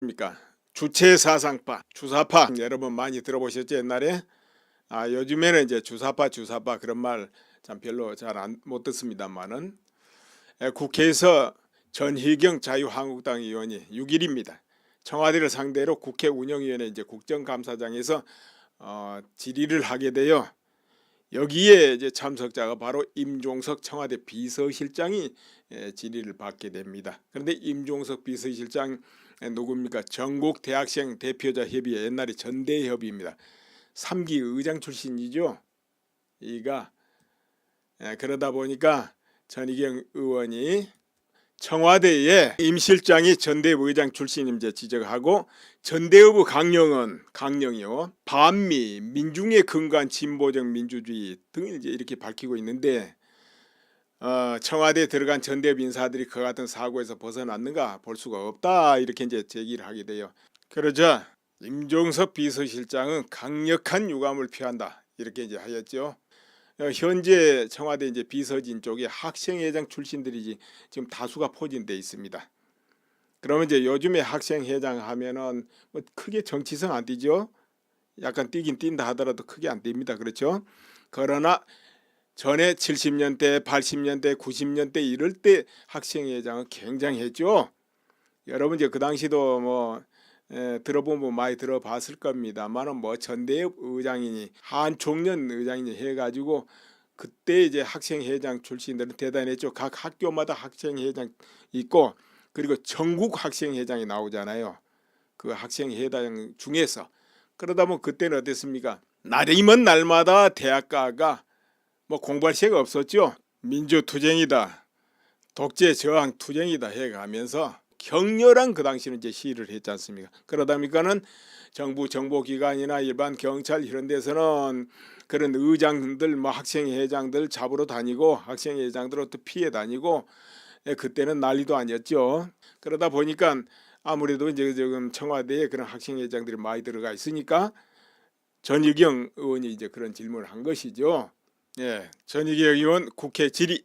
입니까? 주체사상파, 주사파 여러분 많이 들어보셨죠 옛날에? 요즘에는 이제 주사파 그런 말 참 별로 못 듣습니다만은 국회에서 전희경 자유한국당 의원이 6일입니다. 청와대를 상대로 국회 운영위원회 이제 국정감사장에서 질의를 하게 되어 여기에 이제 참석자가 바로 임종석 청와대 비서실장이 질의를 받게 됩니다. 그런데 임종석 비서실장 누굽니까? 전국 대학생 대표자 협의회 옛날에 전대협의입니다. 3기 의장 출신이죠. 이가 그러다 보니까 전희경 의원이 청와대에 임 실장이 전대협 의장 출신임제 지적하고 전대협의 강령이요 반미 민중에 근거한 진보적 민주주의 등을 이제 이렇게 밝히고 있는데 청와대에 들어간 전대협 인사들이 그 같은 사고에서 벗어났는가 볼 수가 없다 이렇게 이제 제기를 하게 돼요. 그러자 임종석 비서실장은 강력한 유감을 표한다 이렇게 이제 하였죠. 현재 청와대 이제 비서진 쪽에 학생회장 출신들이 지금 다수가 포진돼 있습니다. 그러면 이제 요즘에 학생회장 하면은 뭐 크게 정치성 안 띄죠. 약간 띄긴 띈다 하더라도 크게 안 띱니다. 그렇죠. 그러나 전에 70년대, 80년대, 90년대 이럴 때 학생회장은 굉장했죠. 여러분 이제 그 당시도 뭐 들어보면 많이 들어봤을 겁니다만은 뭐 전대협 의장이니 한총련 의장이니 해가지고 그때 이제 학생회장 출신들은 대단했죠. 각 학교마다 학생회장 있고 그리고 전국 학생회장이 나오잖아요. 그 학생회장 중에서 그러다 보면 그때는 어땠습니까? 날이 먼 날마다 대학가가 뭐 공부할 새가 없었죠. 민주투쟁이다, 독재 저항 투쟁이다 해가면서 격렬한 그 당시는 이제 시위를 했지 않습니까? 그러다 보니까는 정부 정보기관이나 일반 경찰 이런 데서는 그런 의장들 뭐 학생회장들 잡으러 다니고 학생회장들 또 피해 다니고 그때는 난리도 아니었죠. 그러다 보니까 아무래도 이제 지금 청와대에 그런 학생회장들이 많이 들어가 있으니까 전희경 의원이 이제 그런 질문을 한 것이죠. 예, 전희경 의원 국회 질의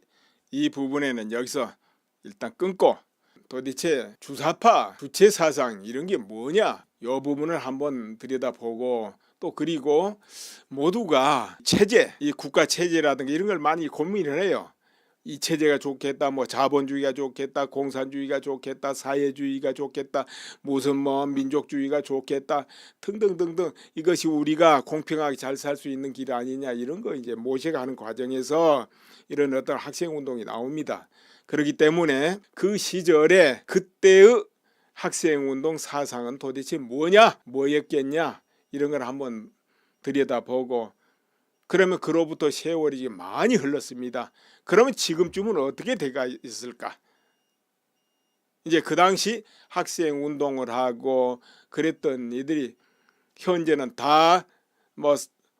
이 부분에는 여기서 일단 끊고 도대체 주사파, 주체사상 이런 게 뭐냐 이 부분을 한번 들여다보고 또 그리고 모두가 체제, 이 국가 체제라든가 이런 걸 많이 고민을 해요. 이 체제가 좋겠다, 뭐 자본주의가 좋겠다, 공산주의가 좋겠다, 사회주의가 좋겠다, 무슨 뭐 민족주의가 좋겠다 등등등등 이것이 우리가 공평하게 잘 살 수 있는 길 아니냐 이런 거 이제 모색하는 과정에서 이런 어떤 학생운동이 나옵니다. 그렇기 때문에 그 시절에 그때의 학생운동 사상은 도대체 뭐였겠냐 이런 걸 한번 들여다보고 그러면 그로부터 세월이 많이 흘렀습니다. 그러면 지금쯤은 어떻게 돼가 있을까? 이제 그 당시 학생운동을 하고 그랬던 이들이 현재는 다 뭐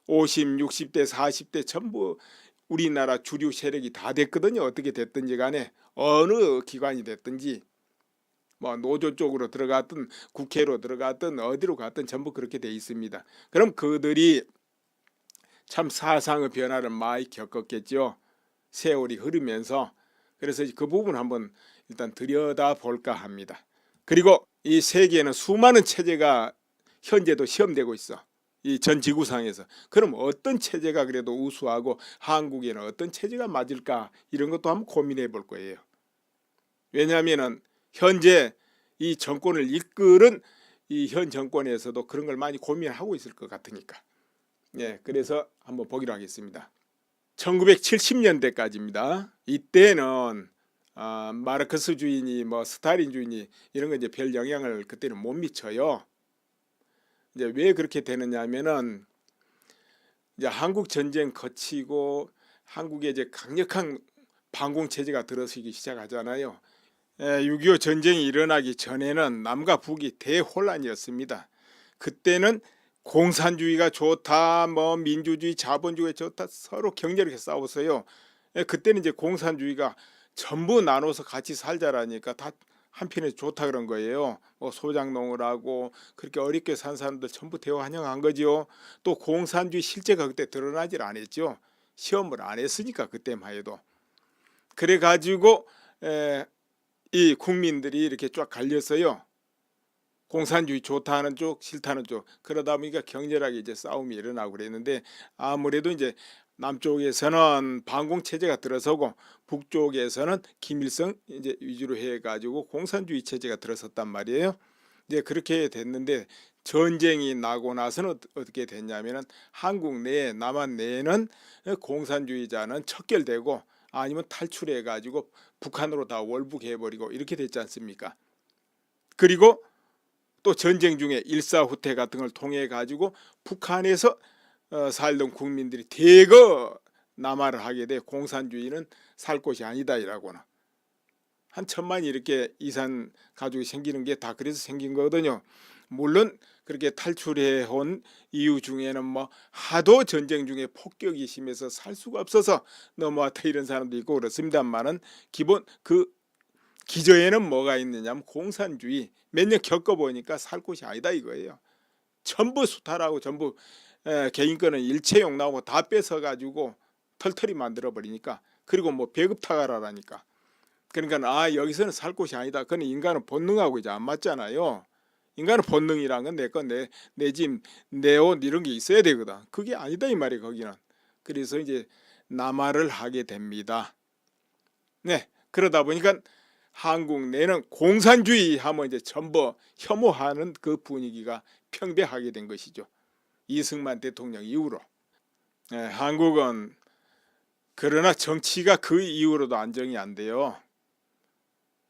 50, 60대, 40대 전부 우리나라 주류 세력이 다 됐거든요. 어떻게 됐든지 간에 어느 기관이 됐든지 뭐 노조 쪽으로 들어갔든 국회로 들어갔든 어디로 갔든 전부 그렇게 돼 있습니다. 그럼 그들이 참 사상의 변화를 많이 겪었겠죠. 세월이 흐르면서. 그래서 그 부분 한번 일단 들여다볼까 합니다. 그리고 이 세계에는 수많은 체제가 현재도 시험되고 있어. 이 전 지구상에서. 그럼 어떤 체제가 그래도 우수하고 한국에는 어떤 체제가 맞을까 이런 것도 한번 고민해 볼 거예요. 왜냐하면 현재 이 정권을 이끌은 이 현 정권에서도 그런 걸 많이 고민하고 있을 것 같으니까. 예, 그래서 한번 보기로 하겠습니다. 1970년대까지입니다. 이때는 마르크스주의니 뭐 스탈린주의니 이런 거 이제 별 영향을 그때는 못 미쳐요. 이제 왜 그렇게 되느냐면은 이제 한국 전쟁 거치고 한국에 이제 강력한 반공 체제가 들어서기 시작하잖아요. 6.25 전쟁이 일어나기 전에는 남과 북이 대혼란이었습니다. 그때는 공산주의가 좋다, 뭐 민주주의, 자본주의가 좋다 서로 격렬하게 싸웠어요. 그때는 이제 공산주의가 전부 나눠서 같이 살자라니까 다 한편에 좋다 그런 거예요. 뭐 소작농을 하고 그렇게 어렵게 산 사람들 전부 대우 환영한 거죠. 또 공산주의 실제가 그때 드러나질 않았죠. 시험을 안 했으니까 그때만 해도. 그래 가지고 이 국민들이 이렇게 쫙 갈렸어요. 공산주의 좋다는 쪽, 싫다는 쪽. 그러다 보니까 격렬하게 이제 싸움이 일어나고 그랬는데 아무래도 이제 남쪽에서는 반공 체제가 들어서고 북쪽에서는 김일성 이제 위주로 해가지고 공산주의 체제가 들어섰단 말이에요. 이제 그렇게 됐는데 전쟁이 나고 나서는 어떻게 됐냐면은 한국 내에 남한 내에는 공산주의자는 척결되고 아니면 탈출해 가지고 북한으로 다 월북해 버리고 이렇게 됐지 않습니까? 그리고 또 전쟁 중에 일사후퇴 같은 걸 통해 가지고 북한에서 살던 국민들이 대거 남하를 하게 돼 공산주의는 살 곳이 아니다 이라고는 한 천만이 이렇게 이산 가족이 생기는 게 다 그래서 생긴 거거든요. 물론 그렇게 탈출해 온 이유 중에는 뭐 하도 전쟁 중에 폭격이 심해서 살 수가 없어서 넘어왔다 이런 사람도 있고 그렇습니다만은 기본 그 기저에는 뭐가 있느냐면 공산주의 몇 년 겪어보니까 살 곳이 아니다 이거예요. 전부 수탈하고 전부 개인권은 일체용 나오고 다 뺏어가지고 털털이 만들어 버리니까 그리고 뭐 배급타가라라니까 그러니까 여기서는 살 곳이 아니다. 그건 인간은 본능하고 이제 안 맞잖아요. 인간은 본능이란 건 내 거, 내 집, 내 옷 이런 게 있어야 되거든. 그게 아니다 이 말이에요 거기는. 그래서 이제 남하를 하게 됩니다. 네, 그러다 보니까 한국 내는 공산주의 하면 이제 전부 혐오하는 그 분위기가 평배하게 된 것이죠. 이승만 대통령 이후로. 네, 한국은 그러나 정치가 그 이후로도 안정이 안 돼요.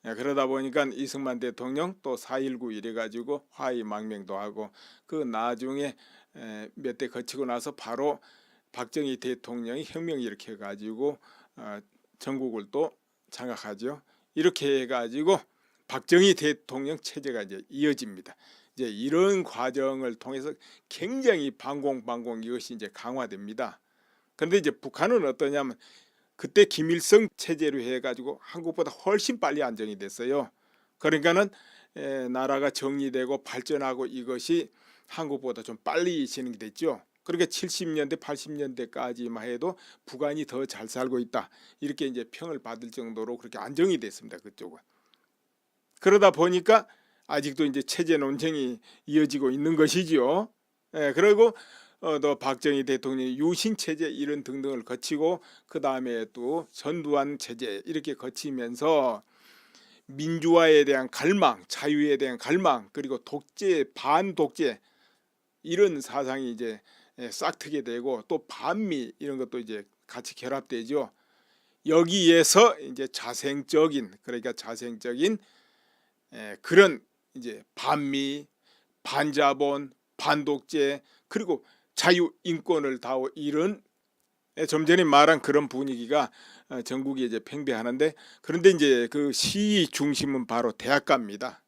그러다 보니까 이승만 대통령 또 4.19 이래가지고 화의망명도 하고 그 나중에 몇 대 거치고 나서 바로 박정희 대통령이 혁명 일으켜가지고 전국을 또 장악하죠. 이렇게 해가지고 박정희 대통령 체제가 이제 이어집니다. 이제 이런 과정을 통해서 굉장히 반공 이것이 이제 강화됩니다. 그런데 이제 북한은 어떠냐면 그때 김일성 체제로 해가지고 한국보다 훨씬 빨리 안정이 됐어요. 그러니까는 나라가 정리되고 발전하고 이것이 한국보다 좀 빨리 진행이 됐죠. 그러니까 70년대 80년대까지만 해도 북한이 더 잘 살고 있다 이렇게 이제 평을 받을 정도로 그렇게 안정이 됐습니다. 그쪽은. 그러다 보니까 아직도 이제 체제 논쟁이 이어지고 있는 것이죠. 그리고 또 박정희 대통령이 유신 체제 이런 등등을 거치고 그 다음에 또 전두환 체제 이렇게 거치면서 민주화에 대한 갈망, 자유에 대한 갈망, 그리고 독재, 반독재 이런 사상이 이제 싹트게 되고 또 반미 이런 것도 이제 같이 결합되죠. 여기에서 이제 자생적인 그런 이제 반미, 반자본, 반독재 그리고 자유 인권을 다 이런 좀 전에 말한 그런 분위기가 전국에 이제 팽배하는데 그런데 이제 그 시위 중심은 바로 대학가입니다.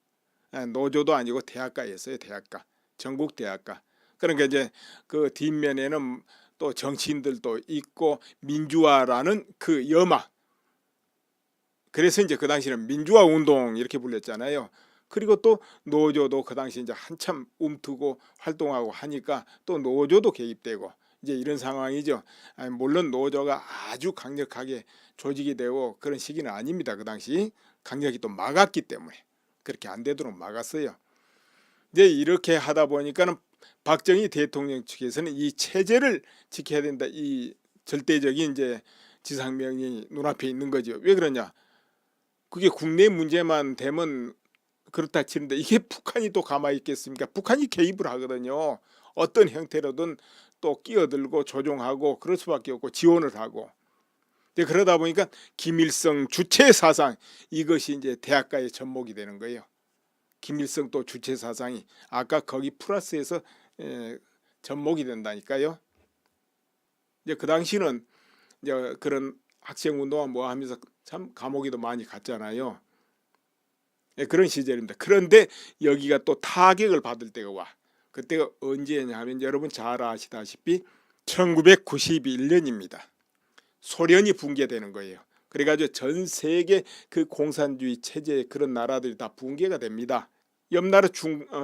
노조도 아니고 대학가였어요. 대학가, 전국 대학가. 그러니까 이제 그 뒷면에는 또 정치인들도 있고 민주화라는 그 염화. 그래서 이제 그 당시에는 민주화 운동 이렇게 불렸잖아요. 그리고 또 노조도 그 당시 이제 한참 움트고 활동하고 하니까 또 노조도 개입되고 이제 이런 상황이죠. 물론 노조가 아주 강력하게 조직이 되고 그런 시기는 아닙니다. 그 당시 강력히 또 막았기 때문에 그렇게 안 되도록 막았어요. 이제 이렇게 하다 보니까는 박정희 대통령 측에서는 이 체제를 지켜야 된다. 이 절대적인 이제 지상명령이 눈앞에 있는 거죠. 왜 그러냐? 그게 국내 문제만 되면 그렇다 치는데 이게 북한이 또 가만히 있겠습니까? 북한이 개입을 하거든요. 어떤 형태로든 또 끼어들고 조종하고 그럴 수밖에 없고 지원을 하고. 그러다 보니까 김일성 주체 사상 이것이 이제 대학가의 접목이 되는 거예요. 김일성 또 주체 사상이 아까 거기 플러스에서 접목이 된다니까요. 이제 그 당시는 이제 그런 학생 운동화 뭐 하면서 참 감옥에도 많이 갔잖아요. 그런 시절입니다. 그런데 여기가 또 타격을 받을 때가 와. 그때가 언제냐 하면 여러분 잘 아시다시피 1991년입니다. 소련이 붕괴되는 거예요. 그래가지고 전 세계 그 공산주의 체제의 그런 나라들이 다 붕괴가 됩니다. 옆나라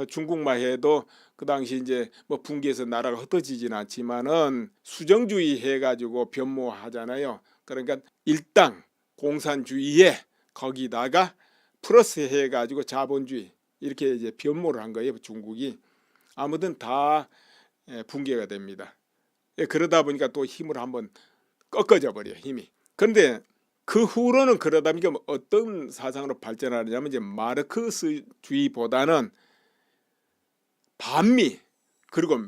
중국만 해도 그 당시 이제 뭐 붕괴해서 나라가 흩어지지는 않지만은 수정주의 해가지고 변모하잖아요. 그러니까 일당 공산주의에 거기다가 플러스 해가지고 자본주의 이렇게 이제 변모를 한 거예요. 중국이. 아무튼 다 붕괴가 됩니다. 그러다 보니까 또 힘을 한번 꺾어져 버려요. 힘이. 그런데 그 후로는 그러다 보니까 어떤 사상으로 발전하느냐면 이제 마르크스주의보다는 반미 그리고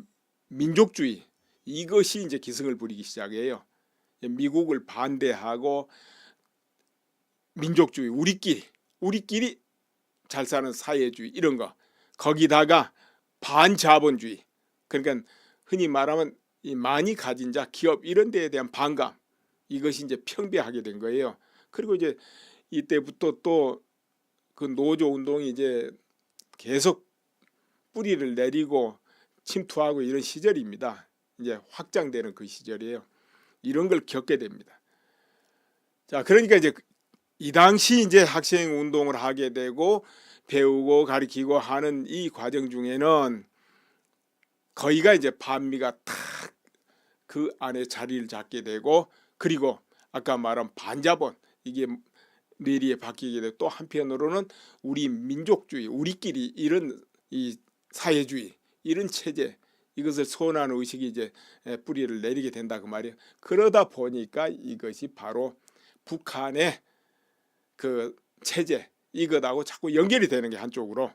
민족주의 이것이 이제 기승을 부리기 시작해요. 미국을 반대하고 민족주의 우리끼리 잘 사는 사회주의 이런 거 거기다가 반자본주의 그러니까 흔히 말하면 이 많이 가진 자 기업 이런 데에 대한 반감 이것이 이제 평대하게 된 거예요. 그리고 이제 이때부터 또 그 노조 운동이 이제 계속 뿌리를 내리고 침투하고 이런 시절입니다. 이제 확장되는 그 시절이에요. 이런 걸 겪게 됩니다. 자, 그러니까 이제 이 당시 이제 학생 운동을 하게 되고 배우고 가르치고 하는 이 과정 중에는 거의가 이제 반미가 탁 그 안에 자리를 잡게 되고 그리고 아까 말한 반자본 이게 뇌리에 바뀌게 되고 또 한편으로는 우리 민족주의 우리끼리 이런 이 사회주의 이런 체제 이것을 소원하는 의식이 이제 뿌리를 내리게 된다 그 말이에요. 그러다 보니까 이것이 바로 북한의 그 체제 이것하고 자꾸 연결이 되는 게 한쪽으로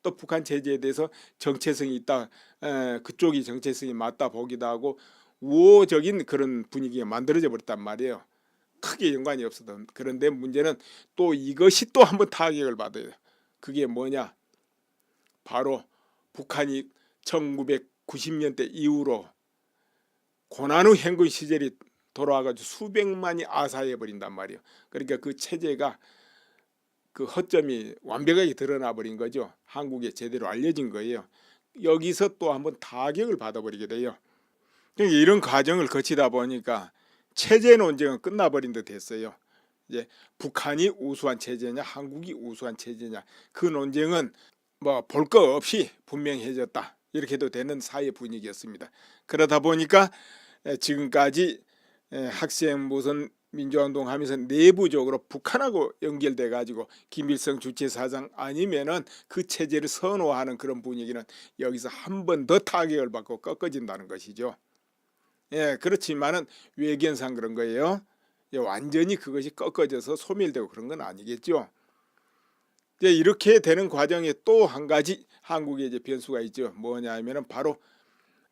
또 북한 체제에 대해서 정체성이 있다 그쪽이 정체성이 맞다 보기도 하고 우호적인 그런 분위기가 만들어져 버렸단 말이에요. 크게 연관이 없어도. 그런데 문제는 또 이것이 또 한번 타격을 받아요. 그게 뭐냐 바로 북한이 1990년대 이후로 고난의 행군 시절이 돌아와가지고 수백만이 아사해 버린단 말이에요. 그러니까 그 체제가 그 허점이 완벽하게 드러나 버린 거죠. 한국에 제대로 알려진 거예요. 여기서 또 한번 타격을 받아버리게 돼요. 그러니까 이런 과정을 거치다 보니까 체제 논쟁은 끝나버린 듯 했어요. 이제 북한이 우수한 체제냐 한국이 우수한 체제냐 그 논쟁은 뭐 볼 거 없이 분명해졌다 이렇게도 되는 사회 분위기였습니다. 그러다 보니까 지금까지 학생 무슨 민주화운동 하면서 내부적으로 북한하고 연결돼 가지고 김일성 주체사상 아니면은 그 체제를 선호하는 그런 분위기는 여기서 한 번 더 타격을 받고 꺾어진다는 것이죠. 그렇지만은 외견상 그런 거예요. 완전히 그것이 꺾어져서 소멸되고 그런 건 아니겠죠. 이렇게 되는 과정에 또 한 가지 한국에 이제 변수가 있죠. 뭐냐면은 바로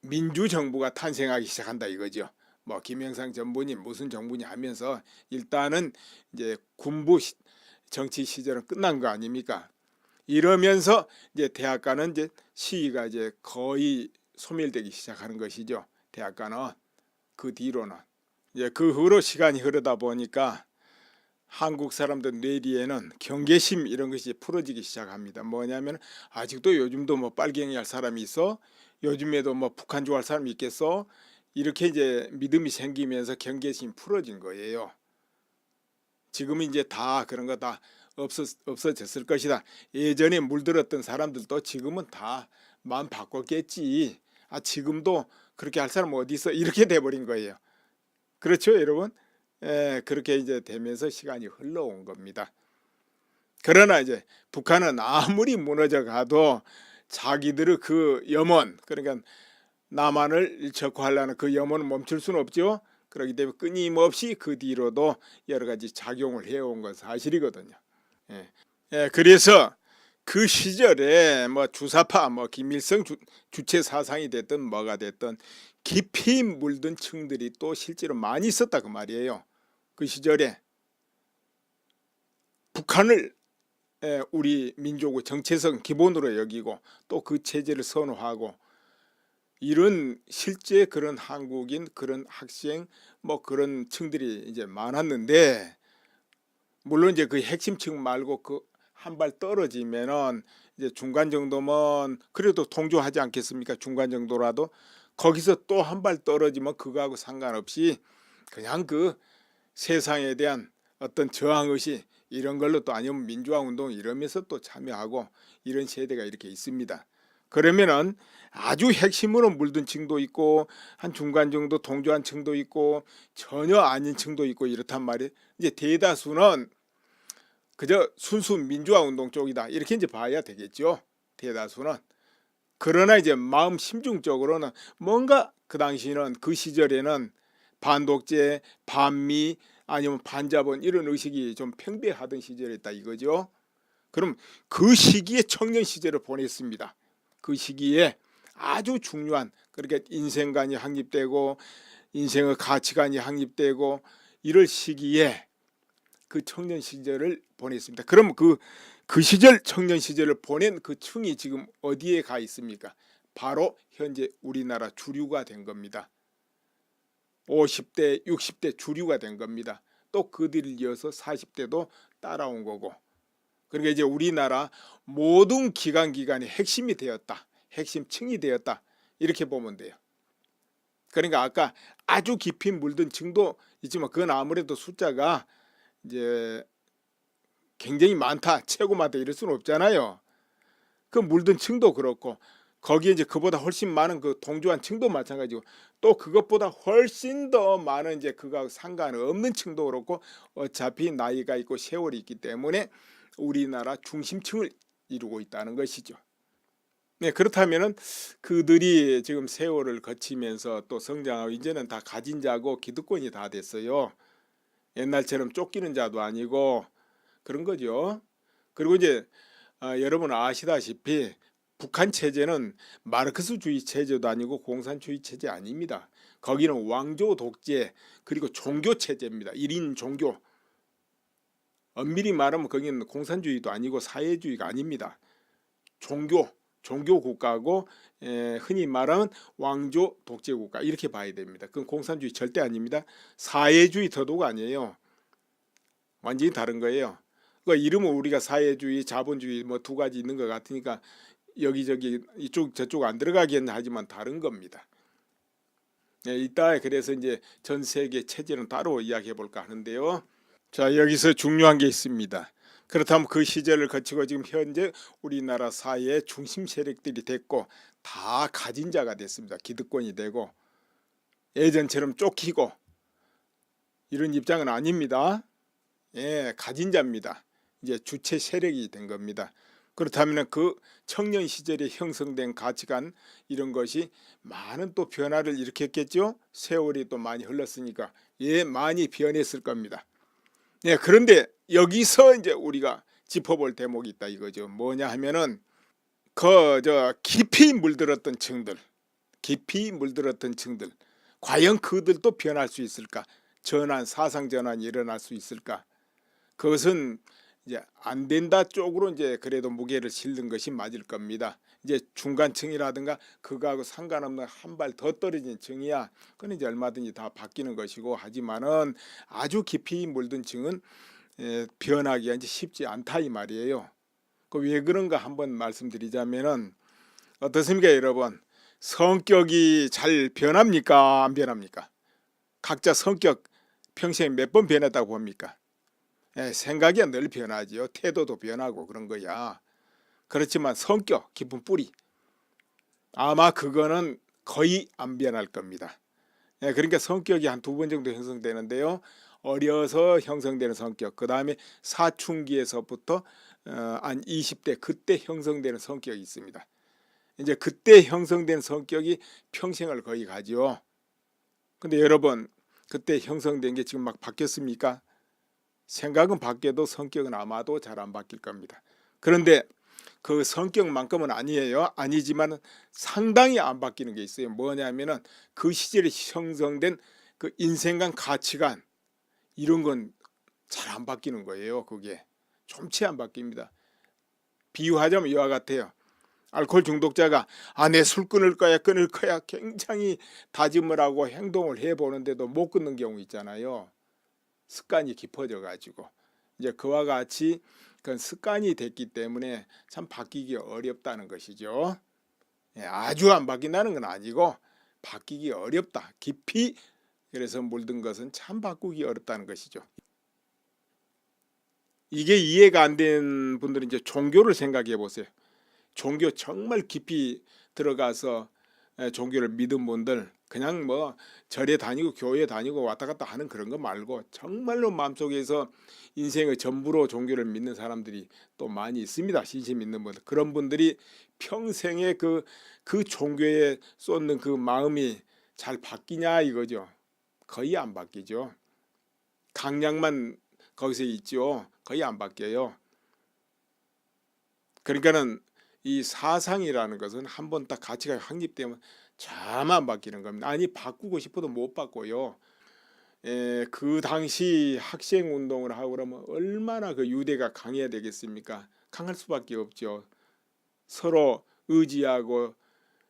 민주정부가 탄생하기 시작한다 이거죠. 뭐 김영삼 정부니 무슨 정부니 하면서 일단은 이제 군부 정치 시절은 끝난 거 아닙니까? 이러면서 이제 대학가는 이제 시위가 이제 거의 소멸되기 시작하는 것이죠. 대학가는 그 뒤로는 이제 그 후로 시간이 흐르다 보니까 한국 사람들 뇌리에는 경계심 이런 것이 풀어지기 시작합니다. 뭐냐면 아직도 요즘도 뭐 빨갱이 할 사람이 있어? 요즘에도 뭐 북한 좋아할 사람이 있겠어? 이렇게 이제 믿음이 생기면서 경계심이 풀어진 거예요. 지금은 이제 다 그런 거 다 없어졌을 것이다. 예전에 물들었던 사람들도 지금은 다 마음 바꿨겠지. 지금도 그렇게 할 사람 어디 있어? 이렇게 돼버린 거예요. 그렇죠, 여러분? 그렇게 이제 되면서 시간이 흘러온 겁니다. 그러나 이제 북한은 아무리 무너져 가도 자기들의 그 염원, 그러니까 남한을 적화하려는 그 염원은 멈출 수는 없죠. 그렇기 때문에 끊임없이 그 뒤로도 여러 가지 작용을 해온 건 사실이거든요. 그래서 그 시절에 뭐 주사파, 뭐 김일성 주체 사상이 됐든 뭐가 됐든 깊이 물든 층들이 또 실제로 많이 있었다 그 말이에요. 그 시절에 북한을 우리 민족의 정체성 기본으로 여기고 또 그 체제를 선호하고 이런 실제 그런 한국인 그런 학생 뭐 그런 층들이 이제 많았는데 물론 이제 그 핵심층 말고 그 한 발 떨어지면은 이제 중간 정도면 그래도 동조하지 않겠습니까? 중간 정도라도 거기서 또 한 발 떨어지면 그거하고 상관없이 그냥 그 세상에 대한 어떤 저항의식 이런 걸로 또 아니면 민주화운동 이러면서 또 참여하고 이런 세대가 이렇게 있습니다. 그러면은 아주 핵심으로 물든 층도 있고 한 중간 정도 동조한 층도 있고 전혀 아닌 층도 있고 이렇단 말이에요. 이제 대다수는 그저 순수 민주화 운동 쪽이다 이렇게 이제 봐야 되겠죠. 대다수는. 그러나 이제 마음 심중적으로는 뭔가 그 당시는 그 시절에는 반독재, 반미 아니면 반자본 이런 의식이 좀 팽배하던 시절이었다 이거죠. 그럼 그 시기에 청년 시절을 보냈습니다. 그 시기에 아주 중요한 그렇게 인생관이 확립되고 인생의 가치관이 확립되고 이럴 시기에 그 청년 시절을 보냈습니다. 그럼 그 시절 청년 시절을 보낸 그 층이 지금 어디에 가 있습니까? 바로 현재 우리나라 주류가 된 겁니다. 50대, 60대 주류가 된 겁니다. 또 그들을 이어서 40대도 따라온 거고. 그러니까 이제 우리나라 모든 기관의 핵심이 되었다. 핵심층이 되었다. 이렇게 보면 돼요. 그러니까 아까 아주 깊이 물든 층도 있지만 그건 아무래도 숫자가 이제 굉장히 많다, 최고 많다 이럴 수는 없잖아요. 그 물든 층도 그렇고 거기에 이제 그보다 훨씬 많은 그 동조한 층도 마찬가지고 또 그것보다 훨씬 더 많은 이제 그거하고 상관없는 층도 그렇고 어차피 나이가 있고 세월이 있기 때문에 우리나라 중심층을 이루고 있다는 것이죠. 네, 그렇다면은 그들이 지금 세월을 거치면서 또 성장하고 이제는 다 가진 자고 기득권이 다 됐어요. 옛날처럼 쫓기는 자도 아니고 그런 거죠. 그리고 이제 여러분 아시다시피 북한 체제는 마르크스주의 체제도 아니고 공산주의 체제 아닙니다. 거기는 왕조 독재 그리고 종교 체제입니다. 1인 종교. 엄밀히 말하면 거기는 공산주의도 아니고 사회주의가 아닙니다. 종교 국가고 흔히 말하는 왕조 독재 국가 이렇게 봐야 됩니다. 그건 공산주의 절대 아닙니다. 사회주의 더더욱 아니에요. 완전히 다른 거예요. 그 이름은 우리가 사회주의, 자본주의 뭐 두 가지 있는 것 같으니까 여기저기 이쪽 저쪽 안 들어가긴 하지만 다른 겁니다. 이따 그래서 이제 전 세계 체제는 따로 이야기해 볼까 하는데요. 자, 여기서 중요한 게 있습니다. 그렇다면 그 시절을 거치고 지금 현재 우리나라 사회의 중심 세력들이 됐고 다 가진 자가 됐습니다. 기득권이 되고 예전처럼 쫓기고 이런 입장은 아닙니다. 예, 가진 자입니다. 이제 주체 세력이 된 겁니다. 그렇다면 그 청년 시절에 형성된 가치관 이런 것이 많은 또 변화를 일으켰겠죠. 세월이 또 많이 흘렀으니까 예, 많이 변했을 겁니다. 네, 그런데 여기서 이제 우리가 짚어볼 대목이 있다 이거죠. 뭐냐 하면은 깊이 물들었던 층들, 과연 그들도 변할 수 있을까? 사상 전환이 일어날 수 있을까? 그것은 이제 안 된다 쪽으로 이제 그래도 무게를 실는 것이 맞을 겁니다. 이제 중간층이라든가 그거하고 상관없는 한 발 더 떨어진 층이야. 그건 이제 얼마든지 다 바뀌는 것이고 하지만은 아주 깊이 물든 층은 변하기가 이제 쉽지 않다 이 말이에요. 그 왜 그런가 한번 말씀드리자면은 어떻습니까, 여러분? 성격이 잘 변합니까? 안 변합니까? 각자 성격 평생에 몇 번 변했다고 봅니까? 생각이 늘 변하지요. 태도도 변하고 그런 거야. 그렇지만 성격, 깊은 뿌리 아마 그거는 거의 안 변할 겁니다. 그러니까 성격이 한 두 번 정도 형성되는데요. 어려서 형성되는 성격, 그 다음에 사춘기에서부터 한 20대 그때 형성되는 성격이 있습니다. 이제 그때 형성된 성격이 평생을 거의 가지요. 근데 여러분 그때 형성된 게 지금 막 바뀌었습니까? 생각은 바뀌어도 성격은 아마도 잘 안 바뀔 겁니다. 그런데 그 성격만큼은 아니에요. 아니지만 상당히 안 바뀌는 게 있어요. 뭐냐면은 그 시절에 형성된 그 인생관 가치관 이런 건 잘 안 바뀌는 거예요. 그게 좀치 안 바뀝니다. 비유하자면 이와 같아요. 알코올 중독자가 내 술 끊을 거야 굉장히 다짐을 하고 행동을 해보는데도 못 끊는 경우 있잖아요. 습관이 깊어져 가지고 이제 그와 같이 그 습관이 됐기 때문에 참 바뀌기 어렵다는 것이죠. 아주 안 바뀐다는 건 아니고 바뀌기 어렵다. 깊이 그래서 물든 것은 참 바꾸기 어렵다는 것이죠. 이게 이해가 안 된 분들은 이제 종교를 생각해 보세요. 종교 정말 깊이 들어가서 종교를 믿은 분들 그냥 뭐 절에 다니고 교회 다니고 왔다 갔다 하는 그런 거 말고 정말로 마음속에서 인생의 전부로 종교를 믿는 사람들이 또 많이 있습니다. 진심 믿는 분들. 그런 분들이 평생에 그 종교에 쏟는 그 마음이 잘 바뀌냐 이거죠. 거의 안 바뀌죠. 강약만 거기서 있죠. 거의 안 바뀌어요. 그러니까는 이 사상이라는 것은 한번 딱 가치가 확립되면 차만 바뀌는 겁니다. 아니 바꾸고 싶어도 못 바꿔요. 그 당시 학생 운동을 하고 그러면 얼마나 그 유대가 강해야 되겠습니까? 강할 수밖에 없죠. 서로 의지하고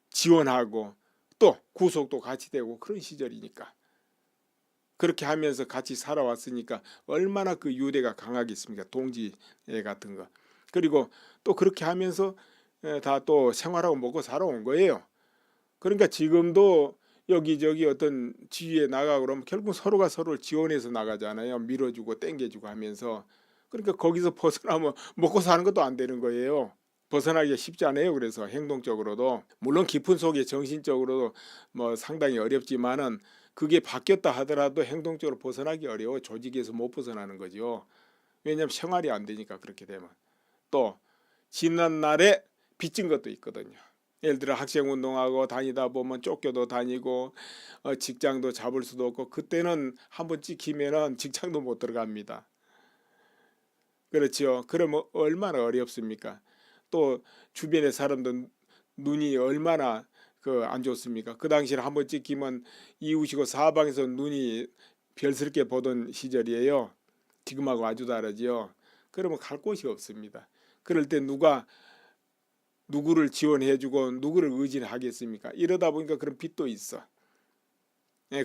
지원하고 또 구속도 같이 되고 그런 시절이니까. 그렇게 하면서 같이 살아왔으니까 얼마나 그 유대가 강하겠습니까? 동지 같은 거. 그리고 또 그렇게 하면서 다 또 생활하고 먹고 살아온 거예요. 그러니까 지금도 여기저기 어떤 지위에 나가고 그러면 결국 서로가 서로를 지원해서 나가잖아요. 밀어주고 땡겨주고 하면서. 그러니까 거기서 벗어나면 먹고 사는 것도 안 되는 거예요. 벗어나기가 쉽지 않아요. 그래서 행동적으로도 물론 깊은 속에 정신적으로도 뭐 상당히 어렵지만은 그게 바뀌었다 하더라도 행동적으로 벗어나기 어려워. 조직에서 못 벗어나는 거죠. 왜냐하면 생활이 안 되니까. 그렇게 되면 또 지난 날에 빚진 것도 있거든요. 예를 들어 학생운동하고 다니다 보면 쫓겨도 다니고 직장도 잡을 수도 없고 그때는 한번 찍히면은 직장도 못 들어갑니다. 그렇죠. 그러면 얼마나 어렵습니까? 또 주변의 사람들 눈이 얼마나 그 안 좋습니까? 그 당시에 한번 찍히면 이웃이고 사방에서 눈이 별스럽게 보던 시절이에요. 지금하고 아주 다르지요. 그러면 갈 곳이 없습니다. 그럴 때 누가 누구를 지원해주고 누구를 의지하겠습니까? 이러다 보니까 그런 빚도 있어.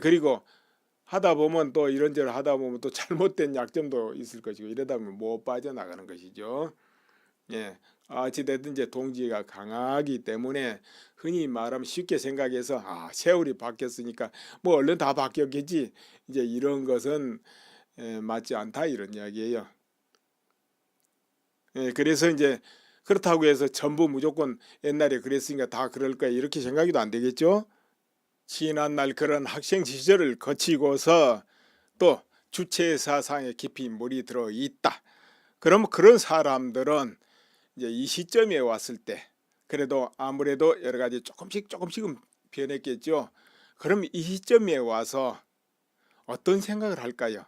그리고 하다 보면 또 이런저런 하다 보면 또 잘못된 약점도 있을 것이고 이러다 보면 못 빠져나가는 것이죠. 어찌됐든 이제 동지가 강하기 때문에 흔히 말하면 쉽게 생각해서 세월이 바뀌었으니까 뭐 얼른 다 바뀌었겠지. 이제 이런 것은 맞지 않다 이런 이야기예요. 그래서 이제 그렇다고 해서 전부 무조건 옛날에 그랬으니까 다 그럴 거야 이렇게 생각이도 안 되겠죠. 지난날 그런 학생 시절을 거치고서 또 주체 사상에 깊이 물이 들어 있다. 그러면 그런 사람들은 이제 이 시점에 왔을 때 그래도 아무래도 여러 가지 조금씩은 변했겠죠. 그럼 이 시점에 와서 어떤 생각을 할까요?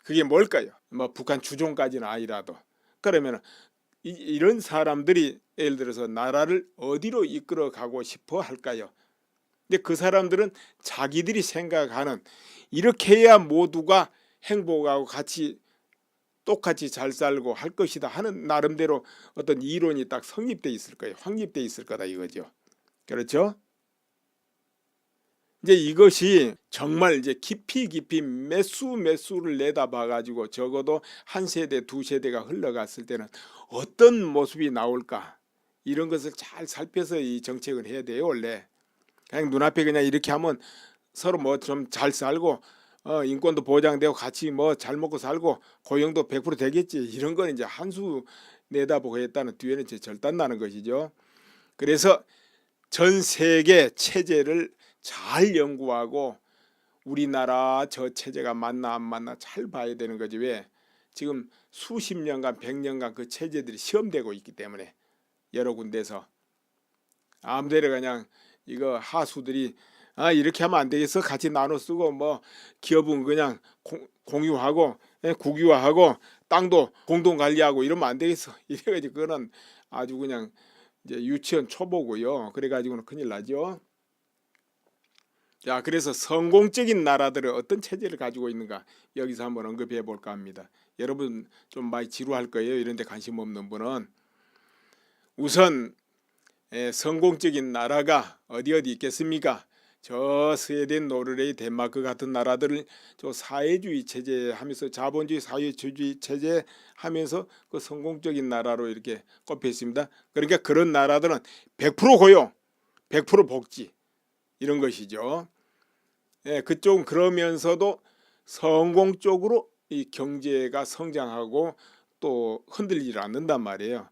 그게 뭘까요? 뭐 북한 주종까지는 아니라도 그러면 이런 사람들이 예를 들어서 나라를 어디로 이끌어 가고 싶어 할까요? 근데 그 사람들은 자기들이 생각하는 이렇게 해야 모두가 행복하고 같이 똑같이 잘 살고 할 것이다 하는 나름대로 어떤 이론이 딱 성립돼 있을 거예요. 확립돼 있을 거다 이거죠. 그렇죠? 이제 이것이 정말 이제 깊이 매수를 내다봐 가지고 적어도 한 세대 두 세대가 흘러갔을 때는 어떤 모습이 나올까 이런 것을 잘 살펴서 이 정책을 해야 돼요. 원래 그냥 눈앞에 그냥 이렇게 하면 서로 뭐 좀 잘 살고 인권도 보장되고 같이 뭐 잘 먹고 살고 고용도 100% 되겠지 이런 건 이제 한 수 내다보고 했다는 뒤에는 이제 절단 나는 것이죠. 그래서 전 세계 체제를 잘 연구하고 우리나라 저 체제가 맞나 안 맞나 잘 봐야 되는 거지. 왜? 지금 수십 년간 100년간 그 체제들이 시험되고 있기 때문에 여러 군데서 아무데나 그냥 이거 하수들이 이렇게 하면 안 되겠어 같이 나눠 쓰고 뭐 기업은 그냥 공유하고 국유화하고 땅도 공동 관리하고 이러면 안 되겠어 이래가지고 그거는 아주 그냥 이제 유치원 초보고요. 그래가지고는 큰일 나죠. 자, 그래서 성공적인 나라들은 어떤 체제를 가지고 있는가 여기서 한번 언급해 볼까 합니다. 여러분 좀 많이 지루할 거예요. 이런 데 관심 없는 분은. 우선 성공적인 나라가 어디 있겠습니까? 저 스웨덴, 노르웨이, 덴마크 같은 나라들을 저 사회주의 체제 하면서 자본주의 사회주의 체제 하면서 그 성공적인 나라로 이렇게 꼽혀 있습니다. 그러니까 그런 나라들은 100% 고용, 100% 복지 이런 것이죠. 그쪽은 그러면서도 성공적으로 이 경제가 성장하고 또 흔들리지 않는단 말이에요.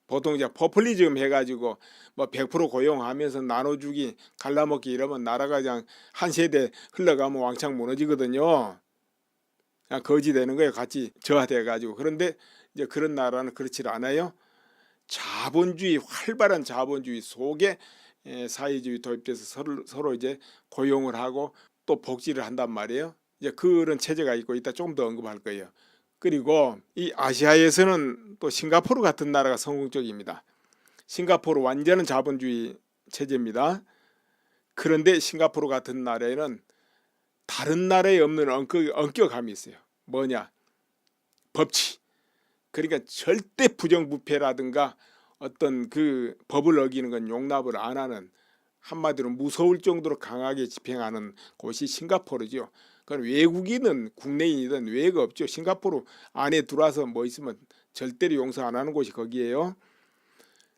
보통 이제 포퓰리즘 해가지고 뭐 100% 고용하면서 나눠주기 갈라먹기 이러면 나라가 그냥 한 세대 흘러가면 왕창 무너지거든요. 그냥 거지 되는 거예요. 같이 저하돼 가지고. 그런데 이제 그런 나라는 그렇지 않아요. 자본주의, 활발한 자본주의 속에 사회주의 도입돼서 서로 이제 고용을 하고 또 복지를 한단 말이에요. 이제 그런 체제가 있고 이따 조금 더 언급할 거예요. 그리고 이 아시아에서는 또 싱가포르 같은 나라가 성공적입니다. 싱가포르 완전한 자본주의 체제입니다. 그런데 싱가포르 같은 나라에는 다른 나라에 없는 엄격함이 있어요. 뭐냐? 법치. 그러니까 절대 부정부패라든가 어떤 그 법을 어기는 건 용납을 안 하는, 한마디로 무서울 정도로 강하게 집행하는 곳이 싱가포르죠. 그건 외국인은 국내인이든 외가 없죠. 싱가포르 안에 들어와서 뭐 있으면 절대로 용서 안 하는 곳이 거기에요.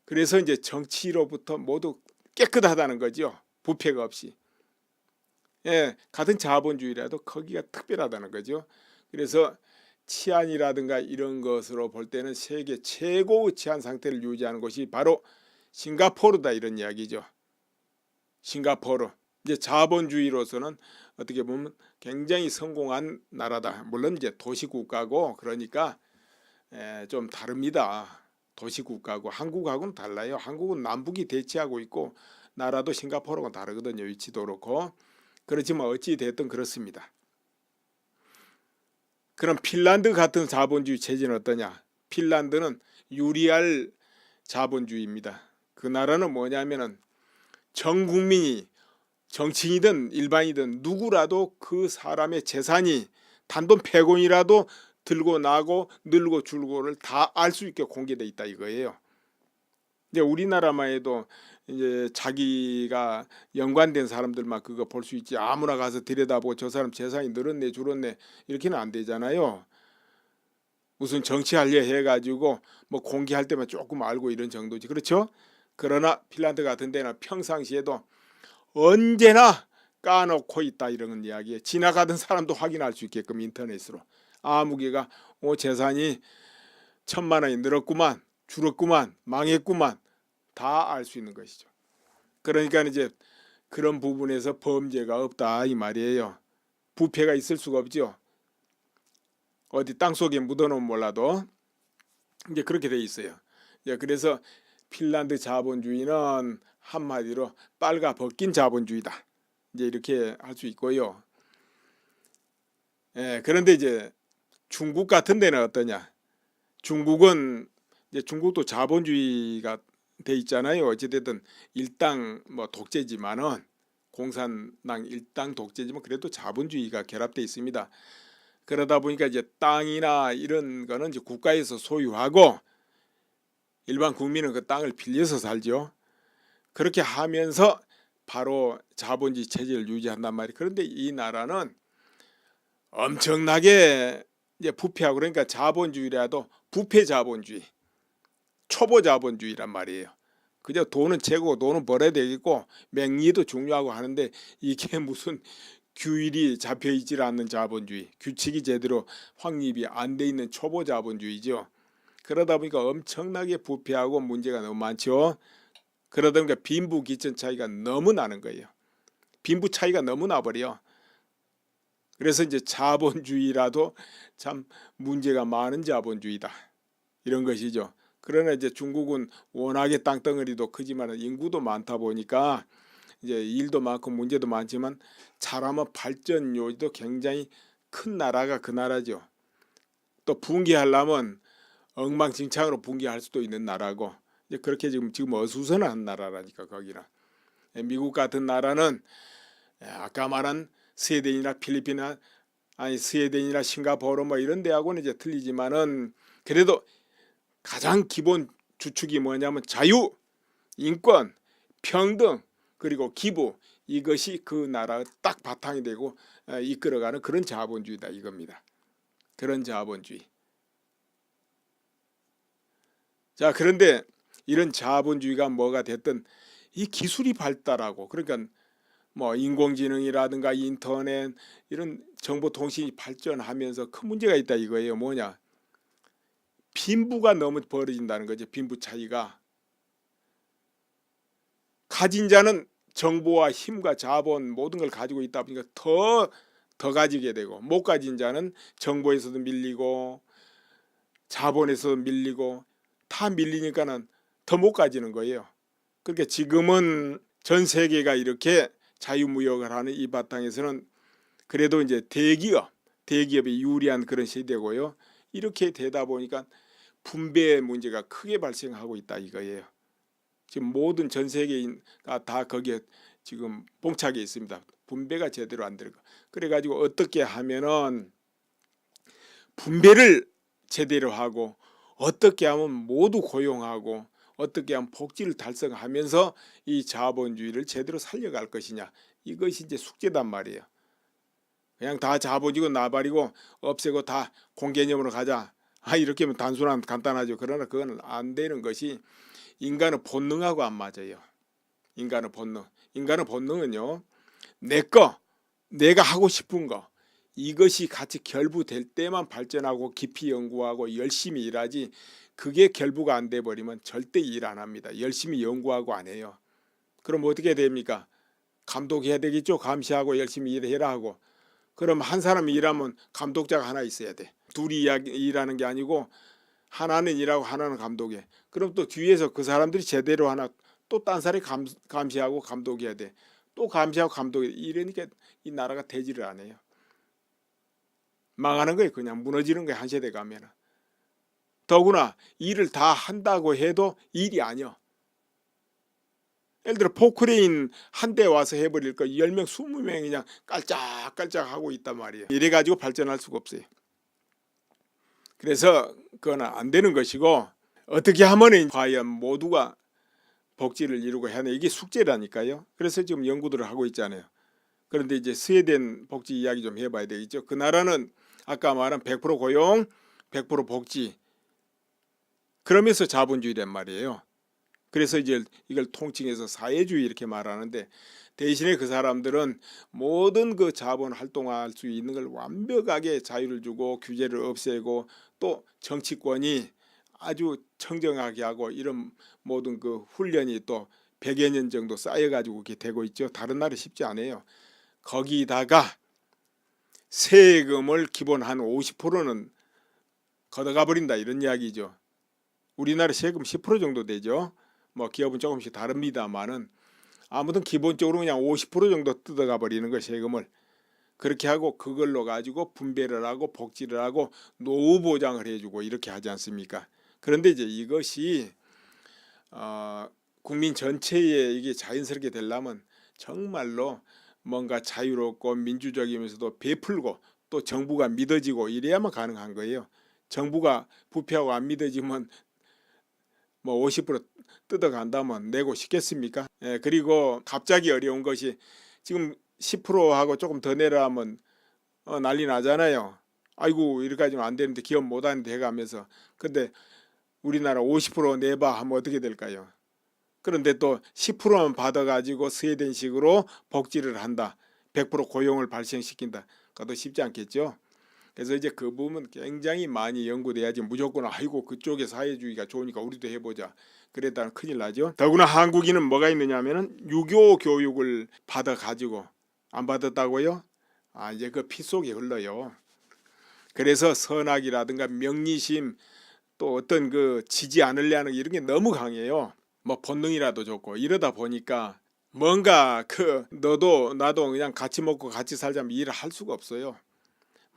그래서 이제 정치로부터 모두 깨끗하다는 거죠. 부패가 없이. 예, 같은 자본주의라도 거기가 특별하다는 거죠. 그래서 치안이라든가 이런 것으로 볼 때는 세계 최고의 치안 상태를 유지하는 곳이 바로 싱가포르다 이런 이야기죠. 싱가포르. 이제 자본주의로서는 어떻게 보면 굉장히 성공한 나라다. 물론 이제 도시국가고 그러니까 좀 다릅니다. 도시국가고 한국하고는 달라요. 한국은 남북이 대치하고 있고 나라도 싱가포르하고 다르거든요. 위치도 그렇고. 그렇지만 어찌 됐든 그렇습니다. 그럼 핀란드 같은 자본주의 체제는 어떠냐? 핀란드는 유리할 자본주의입니다. 그 나라는 뭐냐면은 전 국민이 정치인이든 일반이든 누구라도 그 사람의 재산이 단돈 100원이라도 들고 나고 늘고 줄고를 다 알 수 있게 공개돼 있다 이거예요. 이제 우리나라만 해도 이제 자기가 연관된 사람들만 그거 볼 수 있지, 아무나 가서 들여다보고 저 사람 재산이 늘었네 줄었네 이렇게는 안 되잖아요. 무슨 정치하려 해가지고 뭐 공개할 때만 조금 알고 이런 정도지. 그렇죠? 그러나 핀란드 같은 데는 평상시에도 언제나 까놓고 있다 이런 이야기에 지나가던 사람도 확인할 수 있게끔 인터넷으로 아무개가 재산이 1000만 원이 늘었구만 줄었구만 망했구만 다 알 수 있는 것이죠. 그러니까 이제 그런 부분에서 범죄가 없다 이 말이에요. 부패가 있을 수가 없죠. 어디 땅속에 묻어놓으면 몰라도 이제 그렇게 돼 있어요. 그래서 핀란드 자본주의는 한마디로 빨가 벗긴 자본주의다. 이제 이렇게 할 수 있고요. 그런데 이제 중국 같은 데는 어떠냐? 중국은 이제 중국도 자본주의가 돼 있잖아요. 어찌됐든 일당 뭐 독재지만은 공산당 일당 독재지만 그래도 자본주의가 결합돼 있습니다. 그러다 보니까 이제 땅이나 이런 거는 이제 국가에서 소유하고 일반 국민은 그 땅을 빌려서 살죠. 그렇게 하면서 바로 자본주의 체제를 유지한단 말이에요. 그런데 이 나라는 엄청나게 이제 부패하고, 그러니까 자본주의라도 부패 자본주의, 초보 자본주의란 말이에요. 그저 돈은 최고, 돈은 벌어야 되겠고 명리도 중요하고 하는데 이게 무슨 규율이 잡혀 있지 않는 자본주의, 규칙이 제대로 확립이 안 돼 있는 초보 자본주의죠. 그러다 보니까 엄청나게 부패하고 문제가 너무 많죠. 그러다 보니까 빈부 기천 차이가 너무 나는 거예요. 빈부 차이가 너무 나버려. 그래서 이제 자본주의라도 참 문제가 많은 자본주의다 이런 것이죠. 그러나 이제 중국은 워낙에 땅덩어리도 크지만 인구도 많다 보니까 이제 일도 많고 문제도 많지만 잘하면 발전 요지도 굉장히 큰 나라가 그 나라죠. 또 붕괴하려면 엉망진창으로 붕괴할 수도 있는 나라고, 이제 그렇게 지금 어수선한 나라라니까 거기는. 미국 같은 나라는 아까 말한 스웨덴이나 필리핀이나 스웨덴이나 싱가포르 뭐 이런 데하고는 이제 틀리지만은 그래도 가장 기본 주축이 뭐냐면 자유, 인권, 평등 그리고 기부, 이것이 그 나라의 딱 바탕이 되고 이끌어가는 그런 자본주의다 이겁니다. 그런 자본주의. 자, 그런데 이런 자본주의가 뭐가 됐든 이 기술이 발달하고, 그러니까 뭐 인공지능이라든가 인터넷 이런 정보통신이 발전하면서 큰 문제가 있다 이거예요. 뭐냐? 빈부가 너무 벌어진다는 거죠. 빈부 차이가. 가진 자는 정보와 힘과 자본 모든 걸 가지고 있다 보니까 더 가지게 되고, 못 가진 자는 정보에서도 밀리고 자본에서도 밀리고 다 밀리니까는 더 못 가지는 거예요. 그러니까 지금은 전 세계가 이렇게 자유무역을 하는 이 바탕에서는 그래도 이제 대기업이 유리한 그런 시대고요. 이렇게 되다 보니까 분배 문제가 크게 발생하고 있다 이거예요. 지금 모든 전 세계가 다 거기에 지금 봉착해 있습니다. 분배가 제대로 안 되는 거. 그래가지고 어떻게 하면은 분배를 제대로 하고, 어떻게 하면 모두 고용하고, 어떻게 하면 복지를 달성하면서 이 자본주의를 제대로 살려갈 것이냐, 이것이 이제 숙제단 말이에요. 그냥 다 자본주의고 나발이고 없애고 다 공개념으로 가자, 이렇게 하면 간단하죠. 그러나 그건 안 되는 것이, 인간의 본능하고 안 맞아요. 인간의 본능은요, 내가 하고 싶은 거, 이것이 같이 결부될 때만 발전하고 깊이 연구하고 열심히 일하지, 그게 결부가 안 돼 버리면 절대 일 안 합니다. 열심히 연구하고 안 해요. 그럼 어떻게 됩니까? 감독해야 되겠죠. 감시하고 열심히 일해라 하고. 그럼 한 사람이 일하면 감독자가 하나 있어야 돼. 둘이 일하는 게 아니고 하나는 일하고 하나는 감독해. 그럼 또 뒤에서 그 사람들이 제대로 하나 또 딴 사람이 감시하고 감독해야 돼. 또 감시하고 감독해. 이러니까 이 나라가 되지를 않아요. 망하는 거예요. 그냥 무너지는 거예요. 한 세대 가면은. 더구나 일을 다 한다고 해도 일이 아니야. 예를 들어 포크레인 한 대 와서 해버릴 거 10명 20명이 그냥 깔짝깔짝 하고 있단 말이에요. 이래가지고 발전할 수가 없어요. 그래서 그건 안 되는 것이고, 어떻게 하면 과연 모두가 복지를 이루고 해야 하냐, 이게 숙제라니까요. 그래서 지금 연구들을 하고 있잖아요. 그런데 이제 스웨덴 복지 이야기 좀 해봐야 되겠죠. 그 나라는 아까 말한 100% 고용, 100% 복지, 그러면서 자본주의란 말이에요. 그래서 이제 이걸 통칭해서 사회주의 이렇게 말하는데, 대신에 그 사람들은 모든 그 자본 활동할 수 있는 걸 완벽하게 자유를 주고 규제를 없애고, 또 정치권이 아주 청정하게 하고, 이런 모든 그 훈련이 또 100여 년 정도 쌓여가지고 이렇게 되고 있죠. 다른 나라 쉽지 않아요. 거기다가 세금을 기본 한 50%는 걷어가 버린다, 이런 이야기죠. 우리나라 세금 10% 정도 되죠. 뭐 기업은 조금씩 다릅니다만은 아무튼 기본적으로 그냥 50% 정도 뜯어가 버리는 거, 세금을. 그렇게 하고 그걸로 가지고 분배를 하고 복지를 하고 노후 보장을 해주고 이렇게 하지 않습니까? 그런데 이제 이것이 국민 전체에 이게 자연스럽게 되려면 정말로 뭔가 자유롭고 민주적이면서도 베풀고 또 정부가 믿어지고 이래야만 가능한 거예요. 정부가 부패하고 안 믿어지면 뭐 50% 뜯어간다면 내고 싶겠습니까? 그리고 갑자기 어려운 것이, 지금 10%하고 조금 더 내라 하면 난리 나잖아요. 아이고 이렇게 하면 안 되는데, 기업 못하는데 해가면서. 근데 우리나라 50% 내봐 하면 어떻게 될까요? 그런데 또 10%만 받아가지고 스웨덴식으로 복지를 한다, 100% 고용을 발생시킨다, 그것도 쉽지 않겠죠. 그래서 이제 그 부분 굉장히 많이 연구돼야지, 무조건 아이고 그쪽의 사회주의가 좋으니까 우리도 해보자 그랬다면 큰일 나죠. 더구나 한국인은 뭐가 있느냐 하면은 유교 교육을 받아가지고, 안 받았다고요? 이제 그 피 속에 흘러요. 그래서 선악이라든가 명리심, 또 어떤 그 지지 않으려는 이런 게 너무 강해요. 뭐 본능이라도 좋고 이러다 보니까 뭔가 너도 나도 그냥 같이 먹고 같이 살자면 일을 할 수가 없어요.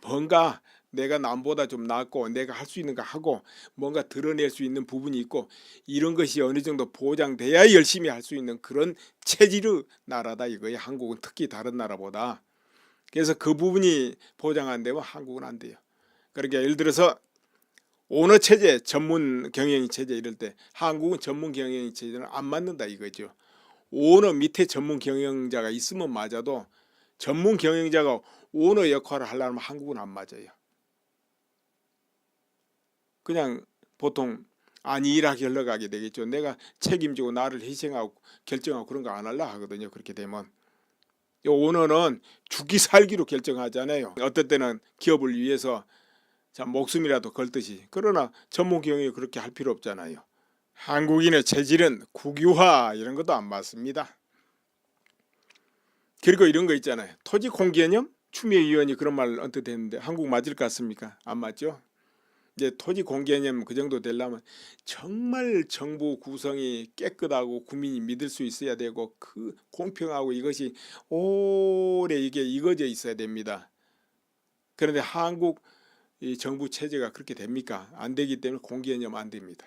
뭔가 내가 남보다 좀 낫고 내가 할 수 있는 거 하고 뭔가 드러낼 수 있는 부분이 있고, 이런 것이 어느 정도 보장돼야 열심히 할 수 있는 그런 체질의 나라다 이거예요. 한국은 특히 다른 나라보다. 그래서 그 부분이 보장 안 되면 한국은 안 돼요. 그러니까 예를 들어서 오너 체제, 전문 경영인 체제 이럴 때 한국은 전문 경영인 체제는 안 맞는다 이거죠. 오너 밑에 전문 경영자가 있으면 맞아도 전문 경영자가 오너 역할을 하려면 한국은 안 맞아요. 그냥 보통 안일하게 흘러가게 되겠죠. 내가 책임지고 나를 희생하고 결정하고 그런 거 안 하려 하거든요. 그렇게 되면 이 오너는 죽기 살기로 결정하잖아요. 어떨 때는 기업을 위해서 자, 목숨이라도 걸듯이. 그러나 전문 경영이 그렇게 할 필요 없잖아요. 한국인의 체질은 국유화 이런 것도 안 맞습니다. 그리고 이런 거 있잖아요. 토지 공개념? 추미애 의원이 그런 말 언뜻 했는데 한국 맞을 것 같습니까? 안 맞죠? 이제 토지 공개념 그 정도 되려면 정말 정부 구성이 깨끗하고 국민이 믿을 수 있어야 되고 그 공평하고 이것이 오래 이게 이어져 있어야 됩니다. 그런데 한국 이 정부 체제가 그렇게 됩니까? 안 되기 때문에 공개념 안 됩니다.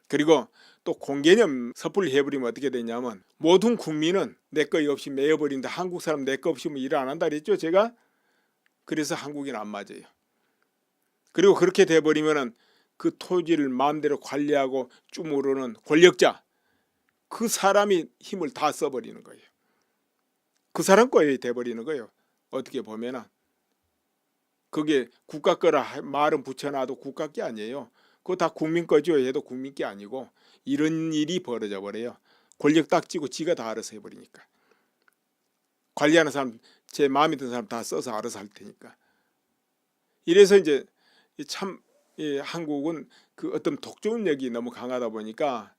그리고 또 공개념 섣불리 해버리면 어떻게 되냐면 모든 국민은 내 거 없이 매여버린다. 한국 사람 내 거 없이 일 안 한다 그랬죠 제가. 그래서 한국인 안 맞아요. 그리고 그렇게 돼버리면은 그 토지를 마음대로 관리하고 쭈무르는 권력자 그 사람이 힘을 다 써버리는 거예요. 그 사람 거에 돼버리는 거예요. 어떻게 보면은 그게 국가 거라 말은 붙여놔도 국가 게 아니에요. 그거 다 국민 거죠. 해도 국민 게 아니고 이런 일이 벌어져 버려요. 권력 딱 쥐고 지가 다 알아서 해버리니까. 관리하는 사람 제 마음에 드는 사람 다 써서 알아서 할 테니까. 이래서 이제 참 한국은 그 어떤 독점력이 너무 강하다 보니까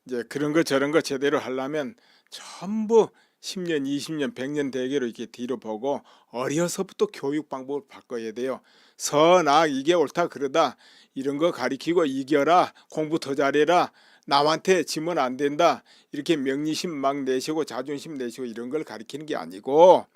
이제 그런 거 저런 거 제대로 하려면 전부 10년, 20년, 100년 대계로 이렇게 뒤로 보고 어려서부터 교육 방법을 바꿔야 돼요. 선악 이게 옳다 그러다 이런 거 가리키고 이겨라 공부 더 잘해라 남한테 지면 안 된다 이렇게 명리심 막 내시고 자존심 내시고 이런 걸 가리키는 게 아니고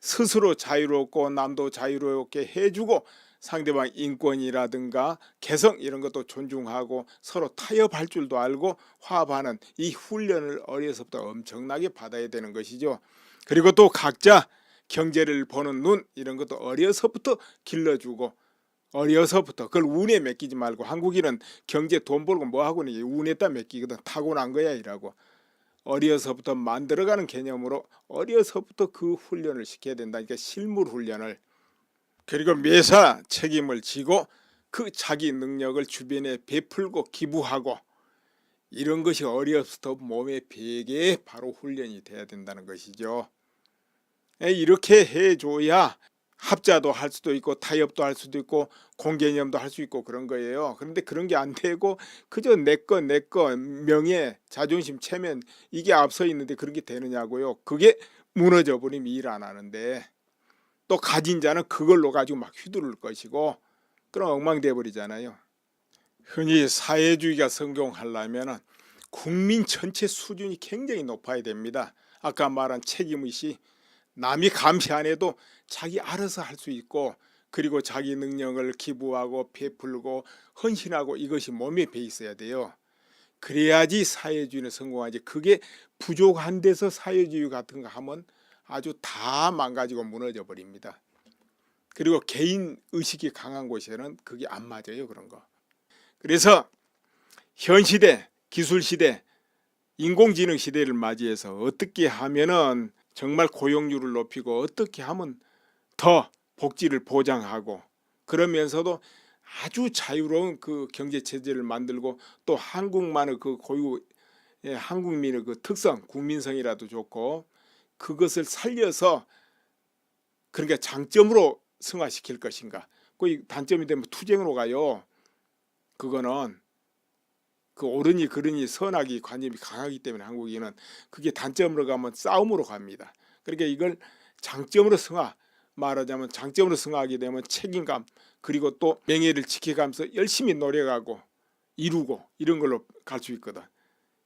스스로 자유롭고 남도 자유롭게 해주고 상대방 인권이라든가 개성 이런 것도 존중하고 서로 타협할 줄도 알고 화합하는 이 훈련을 어려서부터 엄청나게 받아야 되는 것이죠. 그리고 또 각자 경제를 보는 눈 이런 것도 어려서부터 길러주고 어려서부터 그걸 운에 맡기지 말고 한국인은 경제 돈 벌고 뭐하고는 운에다 맡기거든. 타고난 거야 이라고. 어려서부터 만들어가는 개념으로 어려서부터 그 훈련을 시켜야 된다니까 실물 훈련을. 그리고 매사 책임을 지고 그 자기 능력을 주변에 베풀고 기부하고 이런 것이 어려서부터 몸에 배게 바로 훈련이 돼야 된다는 것이죠. 이렇게 해줘야 합자도 할 수도 있고 타협도 할 수도 있고 공개념도 할 수 있고 그런 거예요. 그런데 그런 게 안 되고 그저 내 거 명예 자존심 체면 이게 앞서 있는데 그런 게 되느냐고요. 그게 무너져 버리면 일 안 하는데 또 가진 자는 그걸로 가지고 막 휘두를 것이고 그럼 엉망돼 버리잖아요. 흔히 사회주의가 성공하려면 국민 전체 수준이 굉장히 높아야 됩니다. 아까 말한 책임의식 남이 감시 안 해도 자기 알아서 할 수 있고 그리고 자기 능력을 기부하고 베풀고 헌신하고 이것이 몸에 배 있어야 돼요. 그래야지 사회주의는 성공하지. 그게 부족한 데서 사회주의 같은 거 하면 아주 다 망가지고 무너져 버립니다. 그리고 개인 의식이 강한 곳에는 그게 안 맞아요. 그런 거. 그래서 현 시대 기술 시대 인공지능 시대를 맞이해서 어떻게 하면은 정말 고용률을 높이고 어떻게 하면 더 복지를 보장하고 그러면서도 아주 자유로운 그 경제 체제를 만들고 또 한국만의 그 고유 한국민의 그 특성 국민성이라도 좋고 그것을 살려서 그러니까 장점으로 승화시킬 것인가. 그 단점이 되면 투쟁으로 가요. 그거는 그 옳으니 그르니 선악이 관념이 강하기 때문에 한국인은 그게 단점으로 가면 싸움으로 갑니다. 그러니까 이걸 장점으로 승화 말하자면 장점으로 승화하게 되면 책임감 그리고 또 명예를 지켜가면서 열심히 노력하고 이루고 이런 걸로 갈 수 있거든.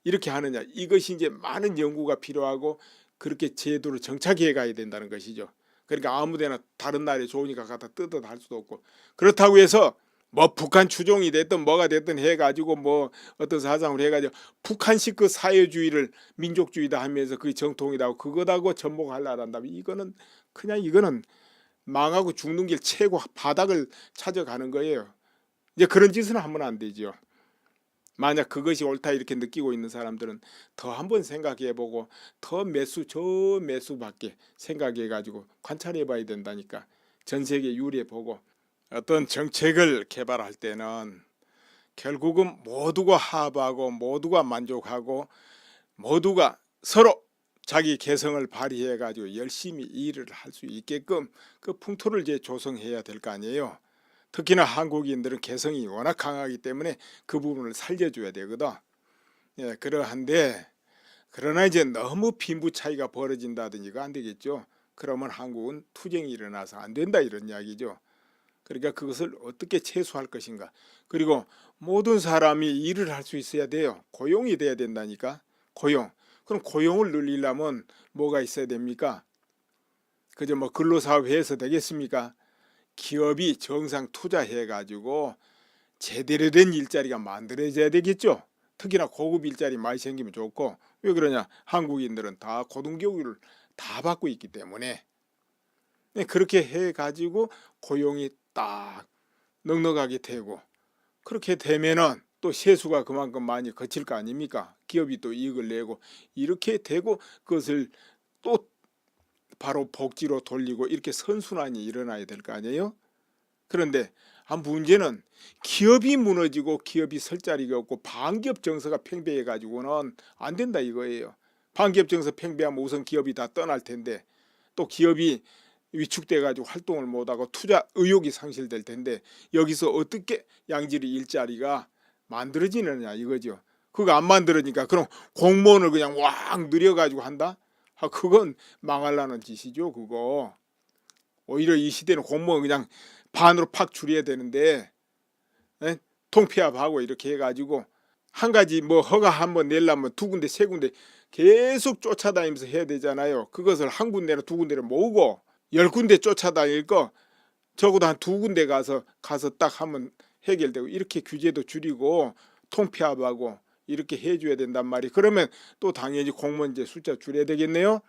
이렇게 하느냐 이것이 이제 많은 연구가 필요하고 그렇게 제도를 정착해 가야 된다는 것이죠. 그러니까 아무데나 다른 나라에 좋으니까 갖다 뜯어다 할 수도 없고 그렇다고 해서 뭐 북한 추종이 됐든 뭐가 됐든 해가지고 뭐 어떤 사상으로 해가지고 북한식 그 사회주의를 민족주의다 하면서 그게 정통이다고 그거다고 전복하려고 한다면 이거는 그냥 이거는 망하고 죽는 길 최고 바닥을 찾아가는 거예요. 이제 그런 짓은 하면 안 되죠. 만약 그것이 옳다 이렇게 느끼고 있는 사람들은 더 한번 생각해보고 더 저 매수밖에 생각해가지고 관찰해봐야 된다니까. 전 세계 유리해보고 어떤 정책을 개발할 때는 결국은 모두가 합하고 모두가 만족하고 모두가 서로 자기 개성을 발휘해 가지고 열심히 일을 할 수 있게끔 그 풍토를 이제 조성해야 될 거 아니에요. 특히나 한국인들은 개성이 워낙 강하기 때문에 그 부분을 살려줘야 되거든. 예, 그러한데 그러나 이제 너무 빈부 차이가 벌어진다든지 이거 안 되겠죠. 그러면 한국은 투쟁이 일어나서 안 된다 이런 이야기죠. 그러니까 그것을 어떻게 최소화할 것인가. 그리고 모든 사람이 일을 할 수 있어야 돼요. 고용이 돼야 된다니까. 고용. 그럼 고용을 늘리려면 뭐가 있어야 됩니까? 그저 뭐 근로사업회에서 되겠습니까? 기업이 정상 투자해 가지고 제대로 된 일자리가 만들어져야 되겠죠. 특히나 고급 일자리 많이 생기면 좋고. 왜 그러냐? 한국인들은 다 고등교육을 다 받고 있기 때문에 그렇게 해 가지고 고용이 딱 넉넉하게 되고, 그렇게 되면은 또 세수가 그만큼 많이 거칠 거 아닙니까? 기업이 또 이익을 내고 이렇게 되고 그것을 또 바로 복지로 돌리고 이렇게 선순환이 일어나야 될 거 아니에요? 그런데 문제는 기업이 무너지고 기업이 설 자리가 없고 반기업 정서가 팽배해 가지고는 안 된다 이거예요. 반기업 정서 팽배하면 우선 기업이 다 떠날 텐데, 또 기업이 위축돼 가지고 활동을 못하고 투자 의욕이 상실될 텐데 여기서 어떻게 양질의 일자리가 만들어지느냐 이거죠. 그거 안 만들어니까 그럼 공무원을 그냥 왕 늘려 가지고 한다? 그건 망하려는 짓이죠. 그거 오히려 이 시대는 공무원 그냥 반으로 팍 줄여야 되는데, 에? 통폐합하고 이렇게 해가지고 한 가지 뭐 허가 한번 내려면 두 군데 세 군데 계속 쫓아다니면서 해야 되잖아요. 그것을 한 군데나 두 군데를 모으고 10군데 쫓아다닐 거 적어도 한 두 군데 가서 딱 하면 해결되고, 이렇게 규제도 줄이고 통폐합하고 이렇게 해줘야 된단 말이에요. 그러면 또 당연히 공무원제 숫자 줄여야 되겠네요.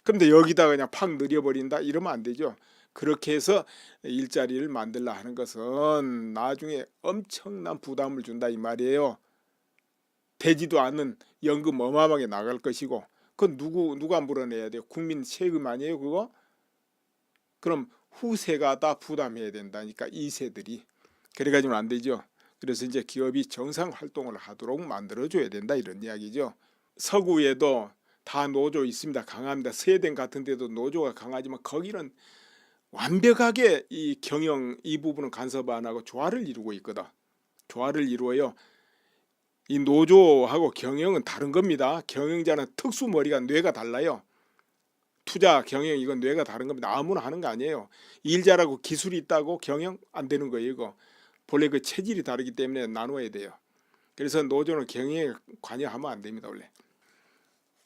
그런데 여기다 그냥 팍 늘려버린다 이러면 안 되죠. 그렇게 해서 일자리를 만들라 하는 것은 나중에 엄청난 부담을 준다 이 말이에요. 되지도 않는 연금 어마어마하게 나갈 것이고, 그건 누가 물어내야 돼요? 국민 세금 아니에요 그거? 그럼 후세가 다 부담해야 된다니까, 2세들이. 그래가지고는 안 되죠. 그래서 이제 기업이 정상 활동을 하도록 만들어줘야 된다 이런 이야기죠. 서구에도 다 노조 있습니다. 강합니다. 스웨덴 같은 데도 노조가 강하지만 거기는 완벽하게 이 경영 이 부분은 간섭 안 하고 조화를 이루고 있거든. 조화를 이루어요. 이 노조하고 경영은 다른 겁니다. 경영자는 특수 머리가 뇌가 달라요. 투자 경영 이건 뇌가 다른 겁니다. 아무나 하는 거 아니에요. 일 잘하고 기술이 있다고 경영 안 되는 거예요. 이거 본래 그 체질이 다르기 때문에 나누어야 돼요. 그래서 노조는 경영에 관여하면 안 됩니다 원래.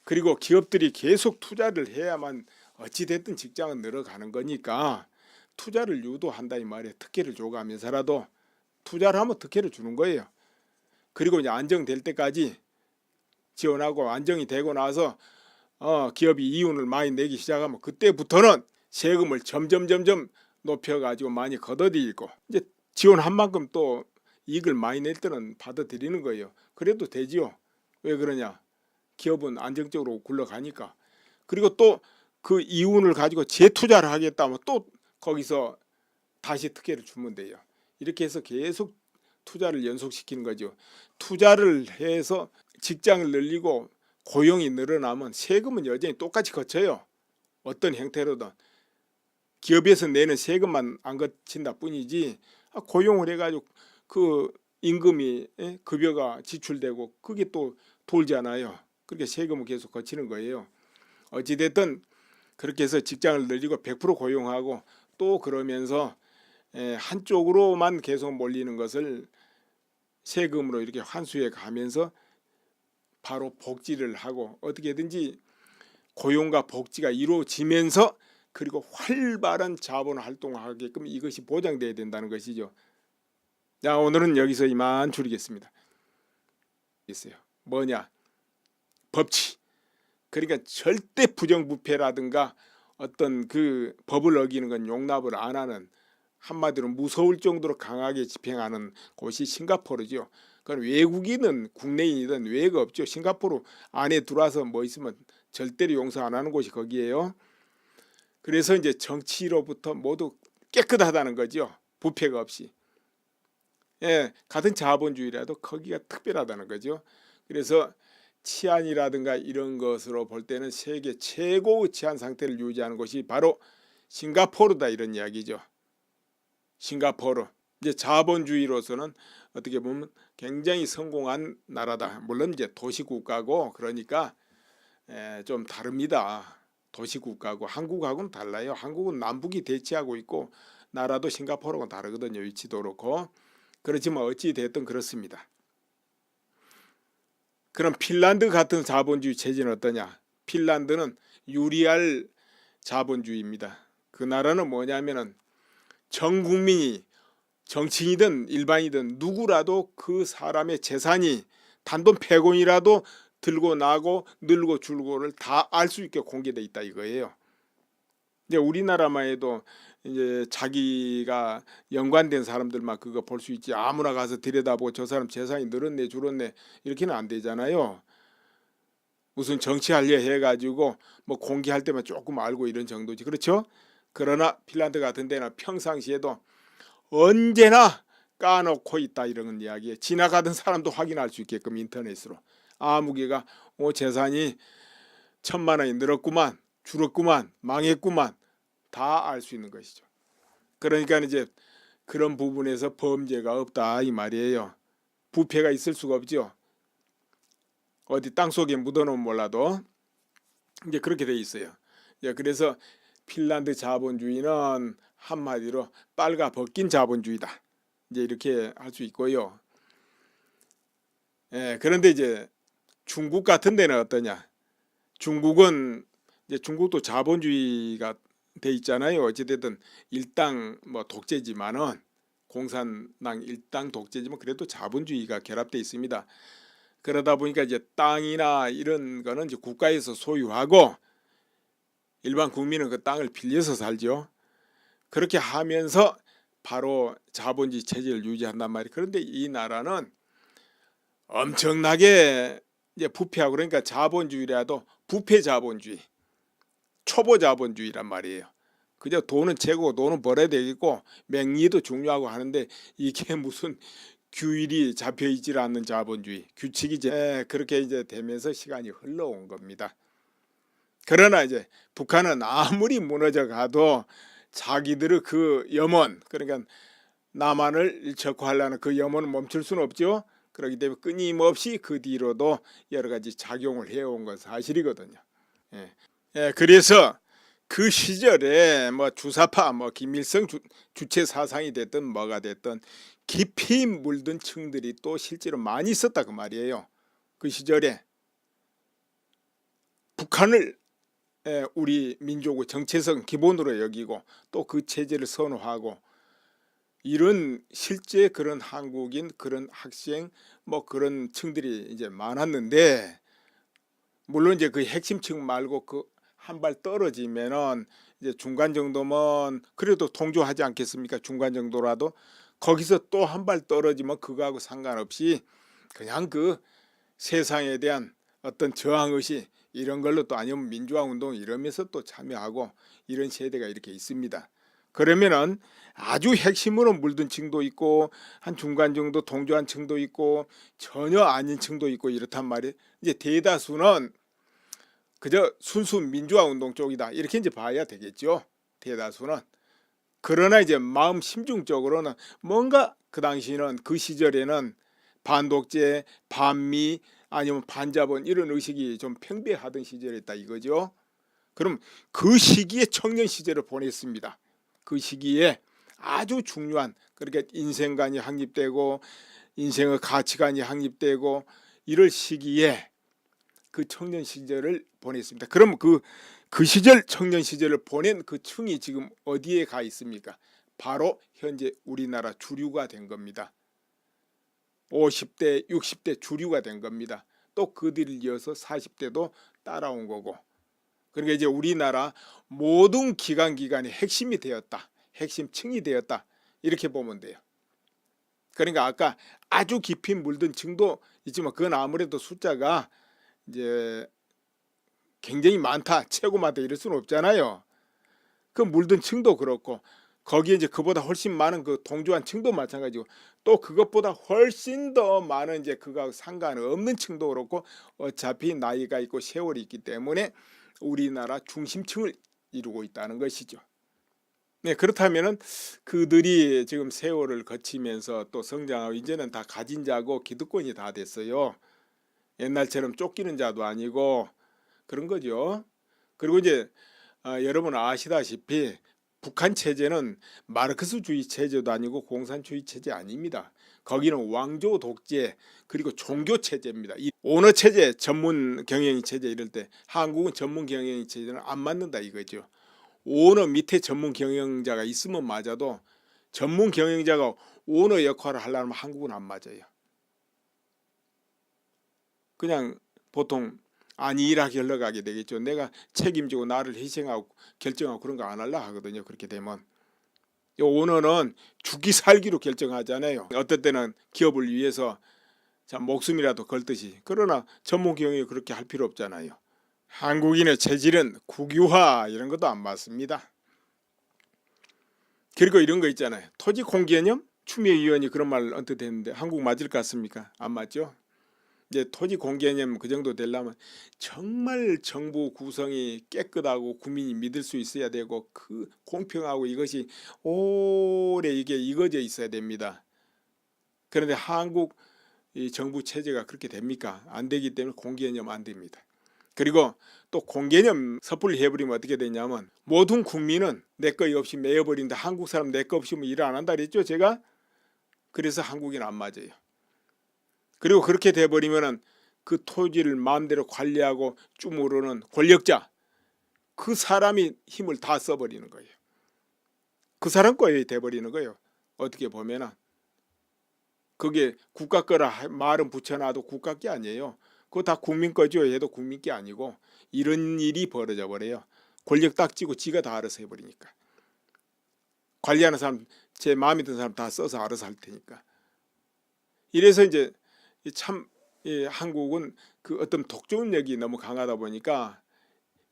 그리고 기업들이 계속 투자를 해야만 어찌됐든 직장은 늘어가는 거니까 투자를 유도한다 이 말이에요. 특혜를 줘가면서라도 투자를 하면 특혜를 주는 거예요. 그리고 이제 안정될 때까지 지원하고 안정이 되고 나서 기업이 이윤을 많이 내기 시작하면 그때부터는 세금을 점점 높여가지고 많이 걷어들이고 이제 지원한 만큼 또 이익을 많이 낼 때는 받아들이는 거예요. 그래도 되지요. 왜 그러냐? 기업은 안정적으로 굴러가니까. 그리고 또 그 이윤을 가지고 재투자를 하겠다면 또 거기서 다시 특혜를 주면 돼요. 이렇게 해서 계속 투자를 연속시키는 거죠. 투자를 해서 직장을 늘리고 고용이 늘어나면 세금은 여전히 똑같이 거쳐요. 어떤 형태로든 기업에서 내는 세금만 안 거친다 뿐이지 고용을 해가지고 그 임금이 급여가 지출되고 그게 또 돌잖아요. 그렇게 세금을 계속 거치는 거예요. 어찌됐든 그렇게 해서 직장을 늘리고 100% 고용하고 또 그러면서 한쪽으로만 계속 몰리는 것을 세금으로 이렇게 환수해 가면서 바로 복지를 하고 어떻게든지 고용과 복지가 이루어지면서 그리고 활발한 자본 활동을 하게끔 이것이 보장돼야 된다는 것이죠. 자, 오늘은 여기서 이만 줄이겠습니다. 있어요. 뭐냐? 법치. 그러니까 절대 부정부패라든가 어떤 그 법을 어기는 건 용납을 안 하는, 한마디로 무서울 정도로 강하게 집행하는 곳이 싱가포르죠. 그건 외국인은 국내인이든 외가 없죠. 싱가포르 안에 들어와서 뭐 있으면 절대로 용서 안 하는 곳이 거기에요. 그래서 이제 정치로부터 모두 깨끗하다는 거죠. 부패가 없이. 같은 자본주의라도 거기가 특별하다는 거죠. 그래서 치안이라든가 이런 것으로 볼 때는 세계 최고의 치안 상태를 유지하는 곳이 바로 싱가포르다 이런 이야기죠. 싱가포르. 이제 자본주의로서는 어떻게 보면 굉장히 성공한 나라다. 물론 이제 도시국가고 그러니까 좀 다릅니다. 도시국가고 한국하고는 달라요. 한국은 남북이 대치하고 있고 나라도 싱가포르하고는 다르거든요. 위치도 그렇고. 그렇지만 어찌 됐든 그렇습니다. 그럼 핀란드 같은 자본주의 체제는 어떠냐? 핀란드는 유리할 자본주의입니다. 그 나라는 뭐냐면은 전 국민이 정치인이든 일반이든 누구라도 그 사람의 재산이 단돈 100원이라도 들고 나고 늘고 줄고를 다 알 수 있게 공개돼 있다 이거예요. 이제 우리나라만 해도 이제 자기가 연관된 사람들만 그거 볼 수 있지, 아무나 가서 들여다보고 저 사람 재산이 늘었네 줄었네 이렇게는 안 되잖아요. 무슨 정치하려 해가지고 뭐 공개할 때만 조금 알고 이런 정도지, 그렇죠? 그러나 핀란드 같은 데는 평상시에도 언제나 까놓고 있다 이런 이야기에 지나가던 사람도 확인할 수 있게끔 인터넷으로 아무개가 재산이 1000만 원이 늘었구만 줄었구만 망했구만 다 알 수 있는 것이죠. 그러니까 이제 그런 부분에서 범죄가 없다 이 말이에요. 부패가 있을 수가 없죠. 어디 땅속에 묻어놓으면 몰라도 이제 그렇게 돼 있어요. 그래서 핀란드 자본주의는 한마디로 빨가 벗긴 자본주의다. 이제 이렇게 할 수 있고요. 그런데 이제 중국 같은 데는 어떠냐? 중국은 이제 중국도 자본주의가 돼 있잖아요. 어찌됐든 일당 뭐 독재지만은 공산당 일당 독재지만 그래도 자본주의가 결합돼 있습니다. 그러다 보니까 이제 땅이나 이런 거는 이제 국가에서 소유하고 일반 국민은 그 땅을 빌려서 살죠. 그렇게 하면서 바로 자본주의 체제를 유지한단 말이에요. 그런데 이 나라는 엄청나게 이제 부패하고, 그러니까 자본주의라도 부패 자본주의, 초보 자본주의란 말이에요. 그저 돈은 최고, 돈은 벌어야 되겠고 명리도 중요하고 하는데 이게 무슨 규율이 잡혀 있지 않는 자본주의, 규칙이 그렇게 이제 되면서 시간이 흘러온 겁니다. 그러나 이제 북한은 아무리 무너져 가도 자기들의 그 염원, 그러니까 남한을 적화하려는 그 염원을 멈출 수는 없죠. 그렇기 때문에 끊임없이 그 뒤로도 여러 가지 작용을 해온 건 사실이거든요. 그래서 그 시절에 뭐 주사파, 뭐 김일성 주체 사상이 됐든 뭐가 됐든 깊이 물든 층들이 또 실제로 많이 있었다 그 말이에요. 그 시절에 북한을 우리 민족의 정체성 기본으로 여기고 또 그 체제를 선호하고 이런 실제 그런 한국인 그런 학생 뭐 그런 층들이 이제 많았는데, 물론 이제 그 핵심층 말고 그 한 발 떨어지면은 이제 중간 정도면 그래도 동조하지 않겠습니까? 중간 정도라도 거기서 또 한 발 떨어지면 그거하고 상관없이 그냥 그 세상에 대한 어떤 저항의식 이런 걸로 또 아니면 민주화 운동 이러면서 또 참여하고 이런 세대가 이렇게 있습니다. 그러면은 아주 핵심으로 물든 층도 있고 한 중간 정도 동조한 층도 있고 전혀 아닌 층도 있고 이렇단 말이에요. 이제 대다수는 그저 순수 민주화 운동 쪽이다 이렇게 이제 봐야 되겠죠. 대다수는. 그러나 이제 마음 심중적으로는 뭔가 그 당시는 그 시절에는 반독재, 반미 아니면 반자본 이런 의식이 좀 팽배하던 시절이었다 이거죠. 그럼 그 시기에 청년 시절을 보냈습니다. 그 시기에 아주 중요한, 그러니까 인생관이 확립되고 인생의 가치관이 확립되고 이럴 시기에 그 청년 시절을 보냈습니다. 그럼 그 시절 청년 시절을 보낸 그 층이 지금 어디에 가 있습니까? 바로 현재 우리나라 주류가 된 겁니다. 50대 60대 주류가 된 겁니다. 또 그들을 이어서 40대도 따라온 거고, 그러니까 이제 우리나라 모든 기관이 핵심이 되었다, 핵심층이 되었다 이렇게 보면 돼요. 그러니까 아까 아주 깊이 물든 층도 있지만 그건 아무래도 숫자가 이제 굉장히 많다, 최고 많다 이럴 수는 없잖아요. 그 물든 층도 그렇고 거기에 이제 그보다 훨씬 많은 그 동조한 층도 마찬가지고 또 그것보다 훨씬 더 많은 이제 그거하고 상관없는 층도 그렇고 어차피 나이가 있고 세월이 있기 때문에 우리나라 중심층을 이루고 있다는 것이죠. 네, 그렇다면은 그들이 지금 세월을 거치면서 또 성장하고 이제는 다 가진 자고 기득권이 다 됐어요. 옛날처럼 쫓기는 자도 아니고 그런 거죠. 그리고 이제 여러분 아시다시피 북한 체제는 마르크스주의 체제도 아니고 공산주의 체제 아닙니다. 거기는 왕조 독재 그리고 종교 체제입니다. 이 오너 체제, 전문 경영인 체제 이럴 때 한국은 전문 경영인 체제는 안 맞는다 이거죠. 오너 밑에 전문 경영자가 있으면 맞아도 전문 경영자가 오너 역할을 하려면 한국은 안 맞아요. 그냥 보통 안일하게 흘러가게 되겠죠. 내가 책임지고 나를 희생하고 결정하고 그런 거 안 하려 하거든요. 그렇게 되면 요 오너는 죽기 살기로 결정하잖아요. 어떨 때는 기업을 위해서 참 목숨이라도 걸듯이. 그러나 전문 경영이 그렇게 할 필요 없잖아요. 한국인의 체질은 국유화 이런 것도 안 맞습니다. 그리고 이런 거 있잖아요. 토지 공개념? 추미애 의원이 그런 말 언뜻 했는데 한국 맞을 것 같습니까? 안 맞죠? 이제 토지 공개념 그 정도 되려면 정말 정부 구성이 깨끗하고 국민이 믿을 수 있어야 되고 그 공평하고 이것이 오래 이게 이거져 있어야 됩니다. 그런데 한국 이 정부 체제가 그렇게 됩니까? 안 되기 때문에 공개념 안 됩니다. 그리고 또 공개념 섣불리 해버리면 어떻게 되냐면 모든 국민은 내 거 없이 매여버린다. 한국 사람 내 거 없이 일 안 한다 그랬죠 제가? 그래서 한국인은 안 맞아요. 그리고 그렇게 돼버리면은 그 토지를 마음대로 관리하고 쭈무르는 권력자 그 사람이 힘을 다 써버리는 거예요. 그 사람 거에 돼버리는 거예요. 어떻게 보면은 그게 국가 거라 말은 붙여놔도 국가 게 아니에요. 그거 다 국민 거죠. 해도 국민 게 아니고 이런 일이 벌어져 버려요. 권력 딱 쥐고 지가 다 알아서 해버리니까. 관리하는 사람 제 마음에 드는 사람 다 써서 알아서 할 테니까. 이래서 이제 참 한국은 그 어떤 독점력이 너무 강하다 보니까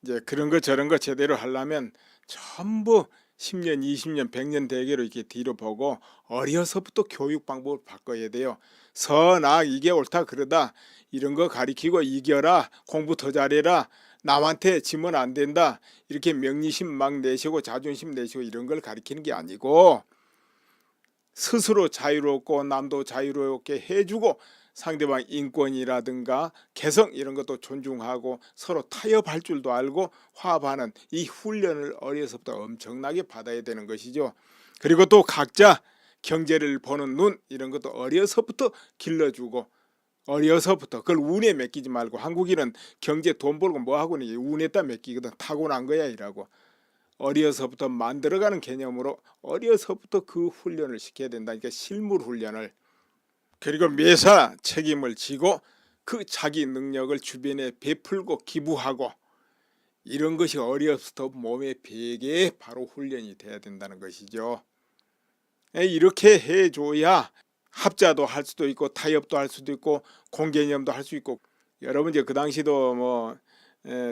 이제 그런 거 저런 거 제대로 하려면 전부 10년, 20년, 100년 대계로 이렇게 뒤로 보고 어려서부터 교육 방법을 바꿔야 돼요. 선악 이게 옳다 그러다 이런 거 가리키고 이겨라 공부 더 잘해라 남한테 지면 안 된다 이렇게 명리심 막 내시고 자존심 내시고 이런 걸 가리키는 게 아니고 스스로 자유롭고 남도 자유롭게 해주고 상대방 인권이라든가 개성 이런 것도 존중하고 서로 타협할 줄도 알고 화합하는 이 훈련을 어려서부터 엄청나게 받아야 되는 것이죠. 그리고 또 각자 경제를 보는 눈 이런 것도 어려서부터 길러주고 어려서부터 그걸 운에 맡기지 말고 한국인은 경제 돈 벌고 뭐 하고는 운에다 맡기거든. 타고난 거야 이라고. 어려서부터 만들어가는 개념으로 어려서부터 그 훈련을 시켜야 된다니까 실물 훈련을. 그리고 매사 책임을 지고 그 자기 능력을 주변에 베풀고 기부하고 이런 것이 어려서부터 몸에 배게 바로 훈련이 돼야 된다는 것이죠. 이렇게 해줘야 합자도 할 수도 있고 타협도 할 수도 있고 공개념도 할 수 있고 여러분 이제 그 당시도 뭐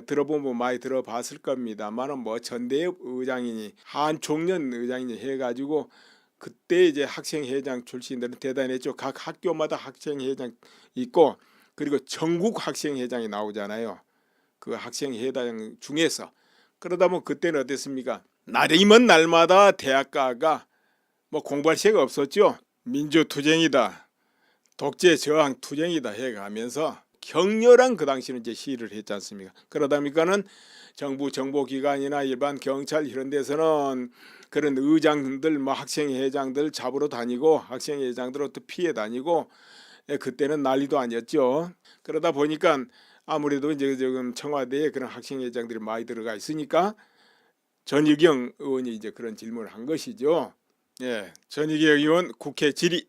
들어보면 많이 들어봤을 겁니다만은 뭐 전대협 의장이니 한총련 의장이니 해가지고 그때 이제 학생회장 출신들은 대단했죠. 각 학교마다 학생회장 있고 그리고 전국 학생회장이 나오잖아요. 그 학생회장 중에서 그러다 보면 그때는 어땠습니까? 날이 먼 날마다 대학가가 뭐 공부할 새가 없었죠. 민주투쟁이다, 독재 저항 투쟁이다 해가면서 격렬한 그 당시는 이제 시위를 했지 않습니까? 그러다 보니까는 정부 정보기관이나 일반 경찰 이런 데서는 그런 의장들 뭐 학생회장들 잡으러 다니고 학생회장들 또 피해 다니고 그때는 난리도 아니었죠. 그러다 보니까 아무래도 이제 지금 청와대에 그런 학생회장들이 많이 들어가 있으니까 전희경 의원이 이제 그런 질문을 한 것이죠. 예, 전희경 의원 국회 질의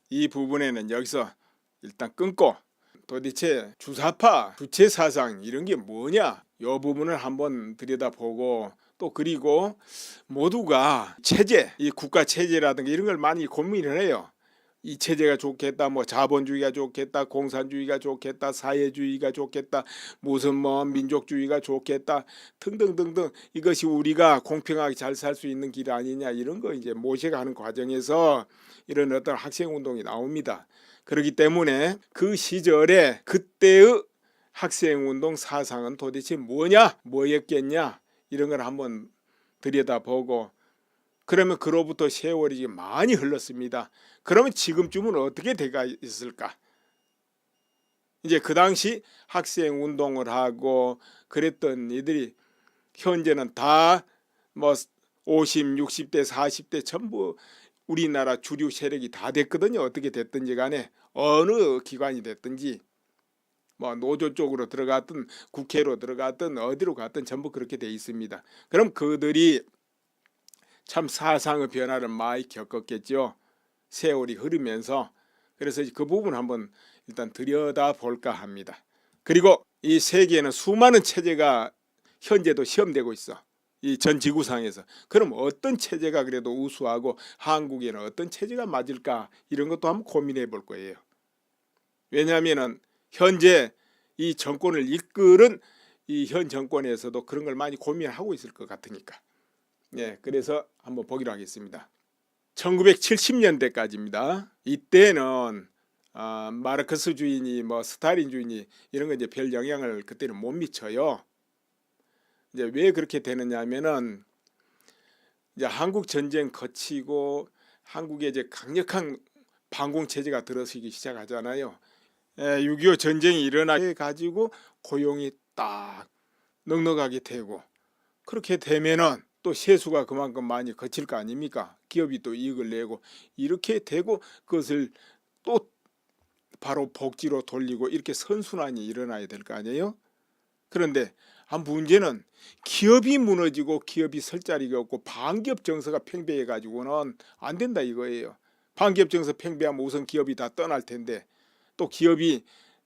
이 부분에는 여기서 일단 끊고 도대체 주사파 주체 사상 이런 게 뭐냐 이 부분을 한번 들여다보고 또 그리고 모두가 체제 이 국가 체제라든가 이런 걸 많이 고민을 해요. 이 체제가 좋겠다 뭐 자본주의가 좋겠다 공산주의가 좋겠다 사회주의가 좋겠다 무슨 뭐 민족주의가 좋겠다 등등등등 이것이 우리가 공평하게 잘 살 수 있는 길 아니냐 이런 거 이제 모색하는 과정에서 이런 어떤 학생운동이 나옵니다. 그렇기 때문에 그 시절에 그때의 학생운동 사상은 도대체 뭐냐 뭐였겠냐 이런 걸 한번 들여다보고 그러면 그로부터 세월이 많이 흘렀습니다. 그러면 지금쯤은 어떻게 돼가 있을까? 이제 그 당시 학생 운동을 하고 그랬던 이들이 현재는 다 뭐 50, 60대, 40대 전부 우리나라 주류 세력이 다 됐거든요. 어떻게 됐든지 간에 어느 기관이 됐든지 뭐 노조 쪽으로 들어갔든 국회로 들어갔든 어디로 갔든 전부 그렇게 돼 있습니다. 그럼 그들이 참 사상의 변화를 많이 겪었겠죠. 세월이 흐르면서. 그래서 그 부분 한번 일단 들여다볼까 합니다. 그리고 이 세계에는 수많은 체제가 현재도 시험되고 있어. 이 전 지구상에서. 그럼 어떤 체제가 그래도 우수하고 한국에는 어떤 체제가 맞을까? 이런 것도 한번 고민해 볼 거예요. 왜냐하면 현재 이 정권을 이끌은 이 현 정권에서도 그런 걸 많이 고민하고 있을 것 같으니까. 예, 그래서 한번 보기로 하겠습니다. 1970년대까지입니다. 이때는 마르크스 주의니 뭐 스탈린 주의니 이런 거 이제 별 영향을 그때는 못 미쳐요. 이제 왜 그렇게 되느냐면은 이제 한국 전쟁 거치고 한국에 이제 강력한 반공 체제가 들어서기 시작하잖아요. 6.25 전쟁이 일어나게 가지고 고용이 딱 넉넉하게 되고 그렇게 되면은 또 세수가 그만큼 많이 거칠 거 아닙니까? 기업이 또 이익을 내고 이렇게 되고 그것을 또 바로 복지로 돌리고 이렇게 선순환이 일어나야 될 거 아니에요? 그런데 문제는 기업이 무너지고 기업이 설 자리가 없고 반기업 정서가 팽배해 가지고는 안 된다 이거예요. 반기업 정서 팽배하면 우선 기업이 다 떠날 텐데 또 기업이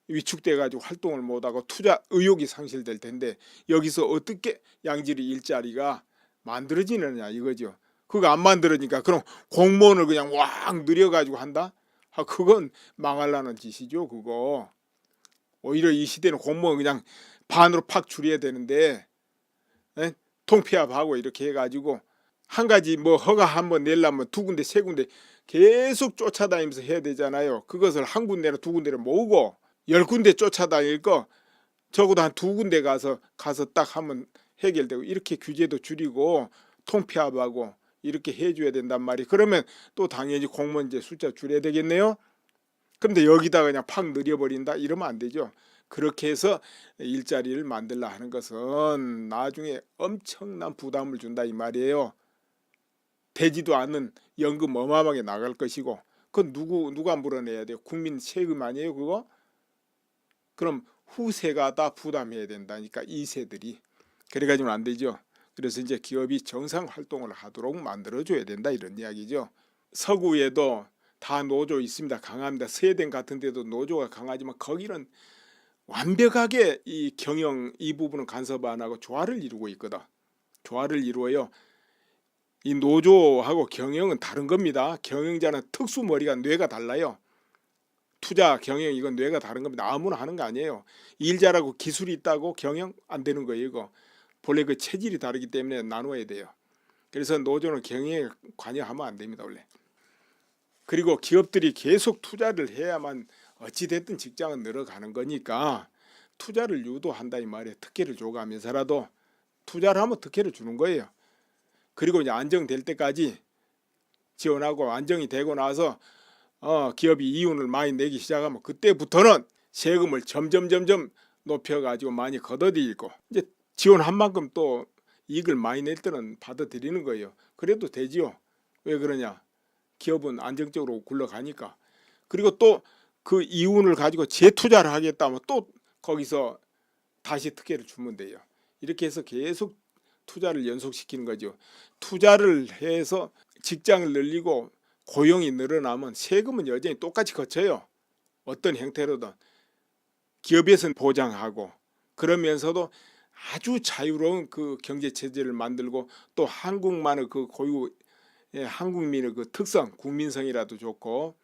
위축돼 가지고 활동을 못하고 투자 의욕이 상실될 텐데 여기서 어떻게 양질의 일자리가 만들어지느냐 이거죠. 그거 안 만들어지니까 그럼 공무원을 그냥 왕 늘려가지고 한다? 그건 망하려는 짓이죠. 그거 오히려 이 시대는 공무원 그냥 반으로 팍 줄여야 되는데 통폐합하고 이렇게 해가지고 한 가지 뭐 허가 한번 내려면 두 군데 세 군데 계속 쫓아다니면서 해야 되잖아요. 그것을 한 군데나 두 군데를 모으고 10군데 쫓아다닐 거 적어도 한 두 군데 가서 딱 하면 해결되고 이렇게 규제도 줄이고 통폐합하고 이렇게 해줘야 된단 말이에요. 그러면 또 당연히 공무원제 숫자 줄여야 되겠네요. 그런데 여기다가 그냥 팍 늘려버린다 이러면 안 되죠. 그렇게 해서 일자리를 만들라 하는 것은 나중에 엄청난 부담을 준다 이 말이에요. 되지도 않는 연금 어마어마하게 나갈 것이고 그건 누가 물어내야 돼요? 국민 세금 아니에요 그거? 그럼 후세가 다 부담해야 된다니까 이 세들이. 그래가지고는 안 되죠. 그래서 이제 기업이 정상 활동을 하도록 만들어줘야 된다 이런 이야기죠. 서구에도 다 노조 있습니다. 강합니다. 스웨덴 같은 데도 노조가 강하지만 거기는 완벽하게 이 경영 이 부분은 간섭 안 하고 조화를 이루고 있거든. 조화를 이루어요. 이 노조하고 경영은 다른 겁니다. 경영자는 특수 머리가 뇌가 달라요. 투자 경영 이건 뇌가 다른 겁니다. 아무나 하는 거 아니에요. 일 잘하고 기술이 있다고 경영 안 되는 거예요. 이거 본래 그 체질이 다르기 때문에 나누어야 돼요. 그래서 노조는 경영에 관여하면 안 됩니다. 원래. 그리고 기업들이 계속 투자를 해야만 어찌됐든 직장은 늘어가는 거니까 투자를 유도한다 이 말이에요. 특혜를 줘가면서라도 투자를 하면 특혜를 주는 거예요. 그리고 이제 안정될 때까지 지원하고 안정이 되고 나서 기업이 이윤을 많이 내기 시작하면 그때부터는 세금을 점점 높여가지고 많이 걷어들이고 이제 지원한 만큼 또 이익을 많이 낼 때는 받아들이는 거예요. 그래도 되지요. 왜 그러냐? 기업은 안정적으로 굴러가니까. 그리고 또 그 이윤을 가지고 재투자를 하겠다면 또 거기서 다시 특혜를 주면 돼요. 이렇게 해서 계속 투자를 연속시키는 거죠. 투자를 해서 직장을 늘리고 고용이 늘어나면 세금은 여전히 똑같이 거쳐요. 어떤 형태로든 기업에서는 보장하고 그러면서도 아주 자유로운 그 경제 체제를 만들고 또 한국만의 그 고유 한국민의 그 특성 국민성이라도 좋고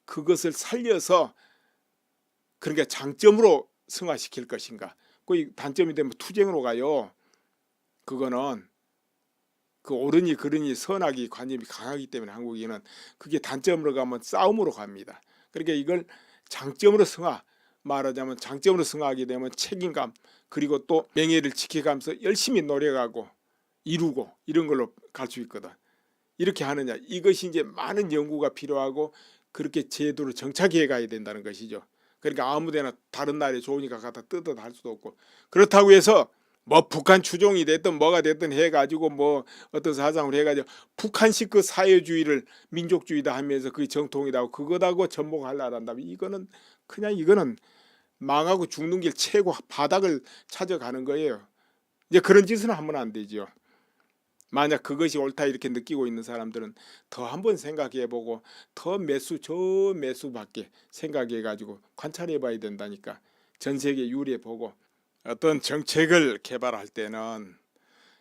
그것을 살려서 그러니까 장점으로 승화시킬 것인가. 그 단점이 되면 투쟁으로 가요. 그거는 그 옳으니 그르니 선악이 관념이 강하기 때문에 한국인은 그게 단점으로 가면 싸움으로 갑니다. 그러니까 이걸 장점으로 말하자면 장점으로 승화하게 되면 책임감 그리고 또 명예를 지켜가면서 열심히 노력하고 이루고 이런 걸로 갈 수 있거든. 이렇게 하느냐. 이것이 이제 많은 연구가 필요하고 그렇게 제도를 정착해 가야 된다는 것이죠. 그러니까 아무데나 다른 나라에 좋으니까 갖다 뜯어다 할 수도 없고, 그렇다고 해서 뭐 북한 추종이 됐든 뭐가 됐든 해가지고 뭐 어떤 사상을 해가지고 북한식 그 사회주의를 민족주의다 하면서 그게 정통이라고 그거다고 전복하려고 한다면 이거는 그냥 이거는 망하고 죽는 길 최고 바닥을 찾아가는 거예요. 이제 그런 짓은 하면 안 되죠. 만약 그것이 옳다 이렇게 느끼고 있는 사람들은 더 한번 생각해보고 더 저 매수밖에 생각해가지고 관찰해봐야 된다니까. 전 세계 유례보고 어떤 정책을 개발할 때는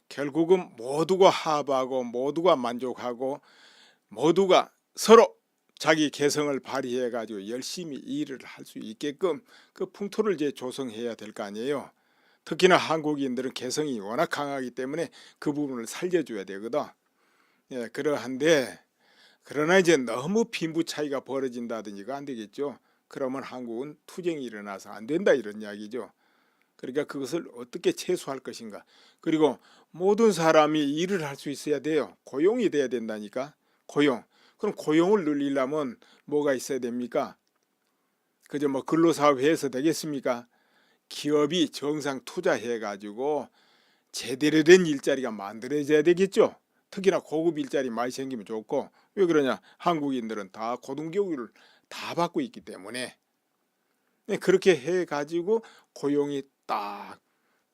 결국은 모두가 합하고 모두가 만족하고 모두가 서로 자기 개성을 발휘해가지고 열심히 일을 할 수 있게끔 그 풍토를 이제 조성해야 될 거 아니에요. 특히나 한국인들은 개성이 워낙 강하기 때문에 그 부분을 살려줘야 되거든. 예, 그러한데 그러나 이제 너무 빈부 차이가 벌어진다든지 이거 안 되겠죠. 그러면 한국은 투쟁이 일어나서 안 된다 이런 이야기죠. 그러니까 그것을 어떻게 최소화할 것인가. 그리고 모든 사람이 일을 할 수 있어야 돼요. 고용이 돼야 된다니까. 고용. 그럼 고용을 늘리려면 뭐가 있어야 됩니까? 그저 뭐 근로사업회에서 되겠습니까? 기업이 정상 투자해 가지고 제대로 된 일자리가 만들어져야 되겠죠. 특히나 고급 일자리 많이 생기면 좋고. 왜 그러냐, 한국인들은 다 고등교육을 다 받고 있기 때문에. 네, 그렇게 해 가지고 고용이 딱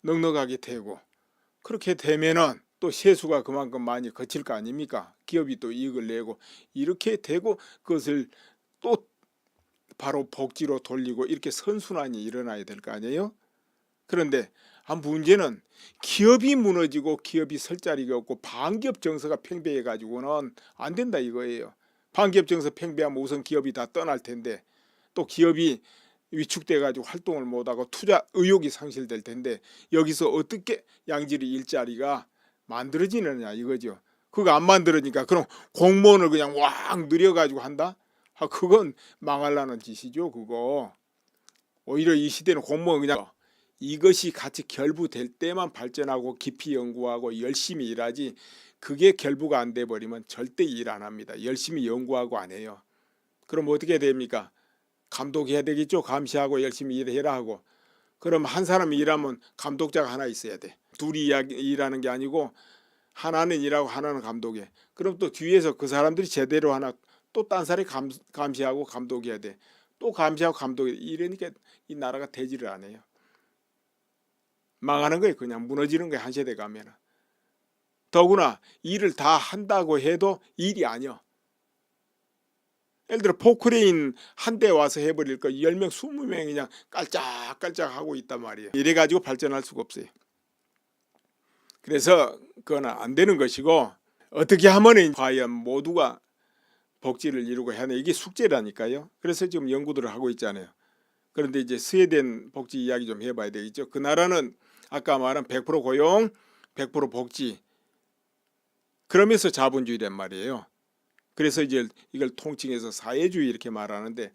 넉넉하게 되고, 그렇게 되면은 또 세수가 그만큼 많이 거칠 거 아닙니까? 기업이 또 이익을 내고 이렇게 되고 그것을 또 바로 복지로 돌리고 이렇게 선순환이 일어나야 될 거 아니에요? 그런데 문제는 기업이 무너지고 기업이 설 자리가 없고 반기업 정서가 팽배해 가지고는 안 된다 이거예요. 반기업 정서 팽배하면 우선 기업이 다 떠날 텐데 또 기업이 위축돼 가지고 활동을 못하고 투자 의욕이 상실될 텐데 여기서 어떻게 양질의 일자리가 만들어지느냐 이거죠. 그거 안 만들어지니까 그럼 공무원을 그냥 왕 늘려 가지고 한다? 그건 망하려는 짓이죠. 그거 오히려 이 시대는 공무원 그냥 이것이 같이 결부될 때만 발전하고 깊이 연구하고 열심히 일하지, 그게 결부가 안 돼 버리면 절대 일 안 합니다. 열심히 연구하고 안 해요. 그럼 어떻게 됩니까? 감독해야 되겠죠. 감시하고 열심히 일해라 하고. 그럼 한 사람이 일하면 감독자가 하나 있어야 돼. 둘이 일하는 게 아니고 하나는 일하고 하나는 감독해. 그럼 또 뒤에서 그 사람들이 제대로 하나 또 딴 사람이 감시하고 감독해야 돼. 또 감시하고 감독해. 이러니까 이 나라가 되지를 않아요. 망하는 거예요. 그냥 무너지는 거예요. 한 세대 가면. 더구나 일을 다 한다고 해도 일이 아니야. 예를 들어 포크레인 한 대 와서 해버릴 거 10명 20명이 그냥 깔짝깔짝 하고 있단 말이에요. 이래가지고 발전할 수가 없어요. 그래서 그건 안 되는 것이고, 어떻게 하면 과연 모두가 복지를 이루고 해야 하냐, 이게 숙제라니까요. 그래서 지금 연구들을 하고 있잖아요. 그런데 이제 스웨덴 복지 이야기 좀 해봐야 되겠죠. 그 나라는 아까 말한 100% 고용 100% 복지, 그러면서 자본주의란 말이에요. 그래서 이제 이걸 통칭해서 사회주의 이렇게 말하는데,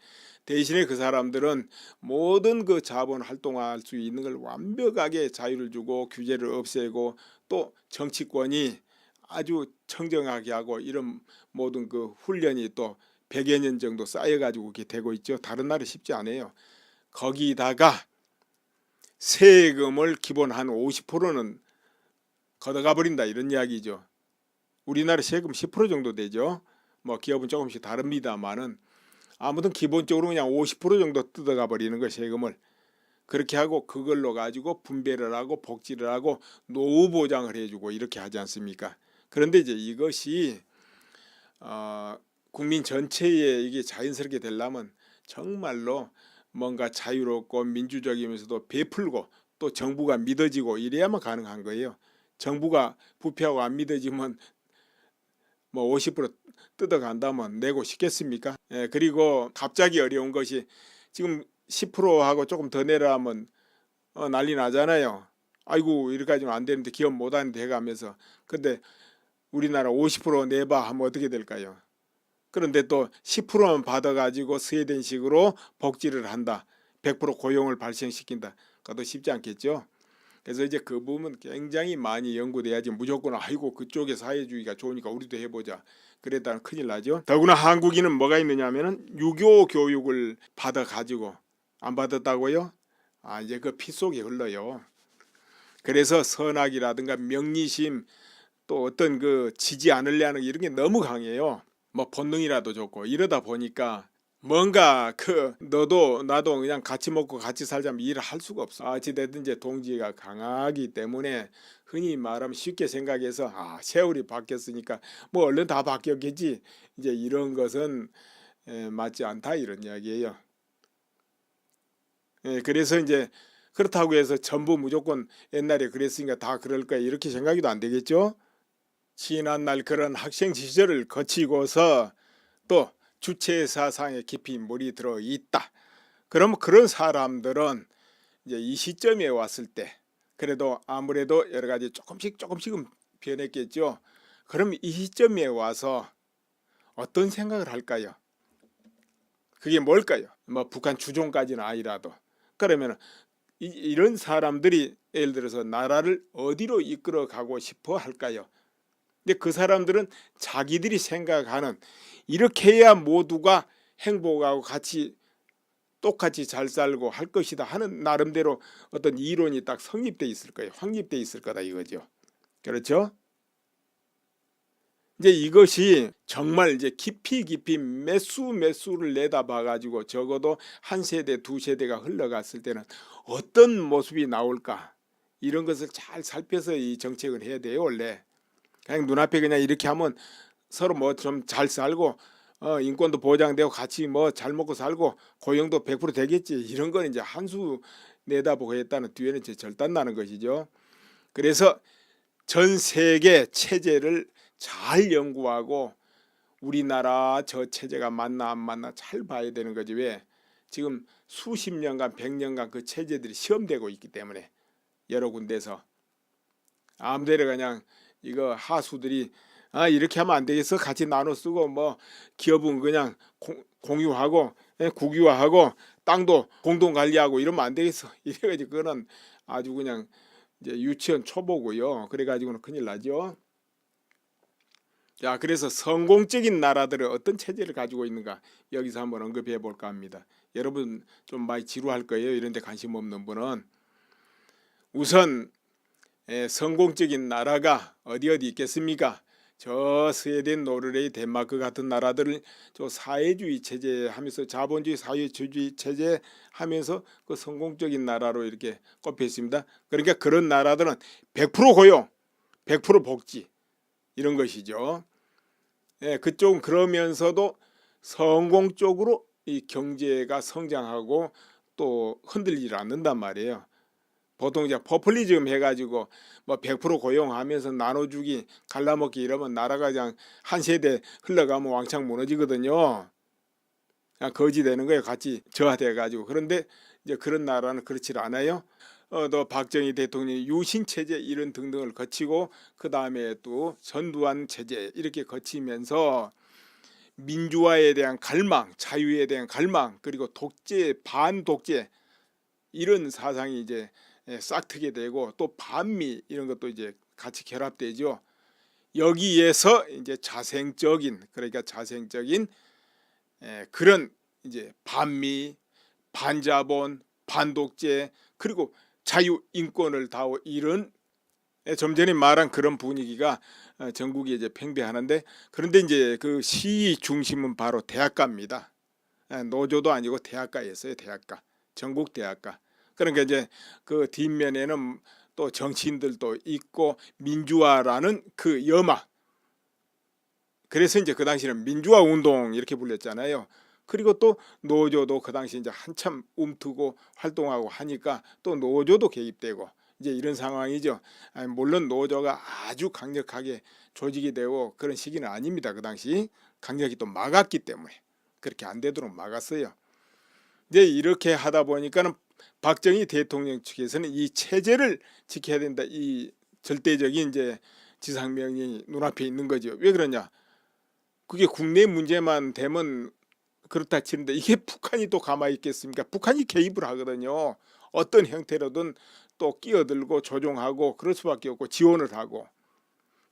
대신에 그 사람들은 모든 그 자본 활동할 수 있는 걸 완벽하게 자유를 주고 규제를 없애고 또 정치권이 아주 청정하게 하고 이런 모든 그 훈련이 또 100여 년 정도 쌓여가지고 이렇게 되고 있죠. 다른 나라 쉽지 않아요. 거기다가 세금을 기본 한 50%는 걷어가 버린다 이런 이야기죠. 우리나라 세금 10% 정도 되죠. 뭐 기업은 조금씩 다릅니다만은 아무튼 기본적으로 그냥 50% 정도 뜯어가 버리는 거 세금을. 그렇게 하고 그걸로 가지고 분배를 하고 복지를 하고 노후 보장을 해주고 이렇게 하지 않습니까? 그런데 이제 이것이 국민 전체에 이게 자연스럽게 되려면 정말로 뭔가 자유롭고 민주적이면서도 베풀고 또 정부가 믿어지고 이래야만 가능한 거예요. 정부가 부패하고 안 믿어지면 뭐 50% 뜯어간다면 내고 싶겠습니까? 예, 그리고 갑자기 어려운 것이 지금 10%하고 조금 더 내라 하면 난리 나잖아요. 아이고 이렇게 하면 안 되는데 기업 못하는데 해가면서. 근데 우리나라 50% 내봐 하면 어떻게 될까요? 그런데 또 10%만 받아가지고 스웨덴식으로 복지를 한다. 100% 고용을 발생시킨다. 그것도 쉽지 않겠죠. 그래서 이제 그 부분 굉장히 많이 연구돼야지 무조건 아이고 그쪽의 사회주의가 좋으니까 우리도 해보자 그랬다는 큰일 나죠. 더구나 한국인은 뭐가 있느냐 하면은 유교 교육을 받아 가지고 안 받았다고요? 아 이제 그 피 속에 흘러요. 그래서 선악이라든가 명리심 또 어떤 그 지지 않으려는 이런 게 너무 강해요. 뭐 본능이라도 좋고 이러다 보니까 뭔가 그 너도 나도 그냥 같이 먹고 같이 살자면 일을 할 수가 없어. 어찌됐든 이제 동지가 강하기 때문에 흔히 말하면 쉽게 생각해서 세월이 바뀌었으니까 뭐 얼른 다 바뀌었겠지 이제 이런 것은 맞지 않다 이런 이야기예요. 그래서 이제 그렇다고 해서 전부 무조건 옛날에 그랬으니까 다 그럴 거야 이렇게 생각이도 안 되겠죠. 지난날 그런 학생 시절을 거치고서 또 주체 사상에 깊이 몰이 들어 있다. 그러면 그런 사람들은 이제 이 시점에 왔을 때 그래도 아무래도 여러 가지 조금씩은 변했겠죠. 그럼 이 시점에 와서 어떤 생각을 할까요? 그게 뭘까요? 뭐 북한 주종까지는 아니라도 그러면 이런 사람들이 예를 들어서 나라를 어디로 이끌어 가고 싶어 할까요? 근데 그 사람들은 자기들이 생각하는 이렇게 해야 모두가 행복하고 같이 똑같이 잘 살고 할 것이다 하는 나름대로 어떤 이론이 딱 성립돼 있을 거예요. 확립돼 있을 거다 이거죠. 그렇죠? 이제 이것이 정말 이제 깊이 몇 수를 내다봐 가지고 적어도 한 세대 두 세대가 흘러갔을 때는 어떤 모습이 나올까 이런 것을 잘 살펴서 이 정책을 해야 돼요. 원래 그냥 눈앞에 그냥 이렇게 하면 서로 뭐 좀 잘 살고 인권도 보장되고 같이 뭐 잘 먹고 살고 고용도 100% 되겠지 이런 건 이제 한 수 내다보고 했다는 뒤에는 이제 절단나는 것이죠. 그래서 전 세계 체제를 잘 연구하고 우리나라 저 체제가 맞나 안 맞나 잘 봐야 되는 거지. 왜? 지금 수십 년간 100년간 그 체제들이 시험되고 있기 때문에 여러 군데서 아무데나 그냥 이거 하수들이 이렇게 하면 안 되겠어 같이 나눠 쓰고 뭐 기업은 그냥 공유하고 국유화하고 땅도 공동 관리하고 이러면 안 되겠어 이래가지고 그거는 아주 그냥 이제 유치원 초보고요. 그래가지고는 큰일 나죠. 자, 그래서 성공적인 나라들은 어떤 체제를 가지고 있는가 여기서 한번 언급해 볼까 합니다. 여러분 좀 많이 지루할 거예요. 이런 데 관심 없는 분은. 우선 성공적인 나라가 어디 있겠습니까? 저 스웨덴, 노르웨이, 덴마크 같은 나라들을 저 사회주의 체제 하면서 자본주의 사회주의 체제 하면서 그 성공적인 나라로 이렇게 꼽혀 있습니다. 그러니까 그런 나라들은 100% 고용, 100% 복지 이런 것이죠. 그쪽은 그러면서도 성공적으로 이 경제가 성장하고 또 흔들리지 않는단 말이에요. 보통 이제 포퓰리즘 해가지고 뭐 100% 고용하면서 나눠주기 갈라먹기 이러면 나라가 그냥 한 세대 흘러가면 왕창 무너지거든요. 그냥 거지 되는 거예요. 같이 저하돼가지고. 그런데 이제 그런 나라는 그렇지 않아요. 또 박정희 대통령이 유신 체제 이런 등등을 거치고 그 다음에 또 전두환 체제 이렇게 거치면서 민주화에 대한 갈망, 자유에 대한 갈망, 그리고 독재, 반독재 이런 사상이 이제 싹트게 되고 또 반미 이런 것도 이제 같이 결합되죠. 여기에서 이제 그러니까 자생적인 그런 이제 반미, 반자본, 반독재 그리고 자유 인권을 다 이룬 좀 전에 말한 그런 분위기가 전국에 이제 팽배하는데 그런데 이제 그 시위 중심은 바로 대학가입니다. 노조도 아니고 대학가였어요. 대학가, 전국 대학가. 그러니까 이제 그 뒷면에는 또 정치인들도 있고 민주화라는 그 염화. 그래서 이제 그 당시에는 민주화 운동 이렇게 불렸잖아요. 그리고 또 노조도 그 당시 이제 한참 움트고 활동하고 하니까 또 노조도 개입되고 이제 이런 상황이죠. 물론 노조가 아주 강력하게 조직이 되고 그런 시기는 아닙니다. 그 당시 강력히 또 막았기 때문에 그렇게 안 되도록 막았어요. 이제 이렇게 하다 보니까는 박정희 대통령 측에서는 이 체제를 지켜야 된다. 이 절대적인 이제 지상명령이 눈앞에 있는 거죠. 왜 그러냐? 그게 국내 문제만 되면 그렇다 치는데 이게 북한이 또 가만히 있겠습니까? 북한이 개입을 하거든요. 어떤 형태로든 또 끼어들고 조종하고 그럴 수밖에 없고 지원을 하고.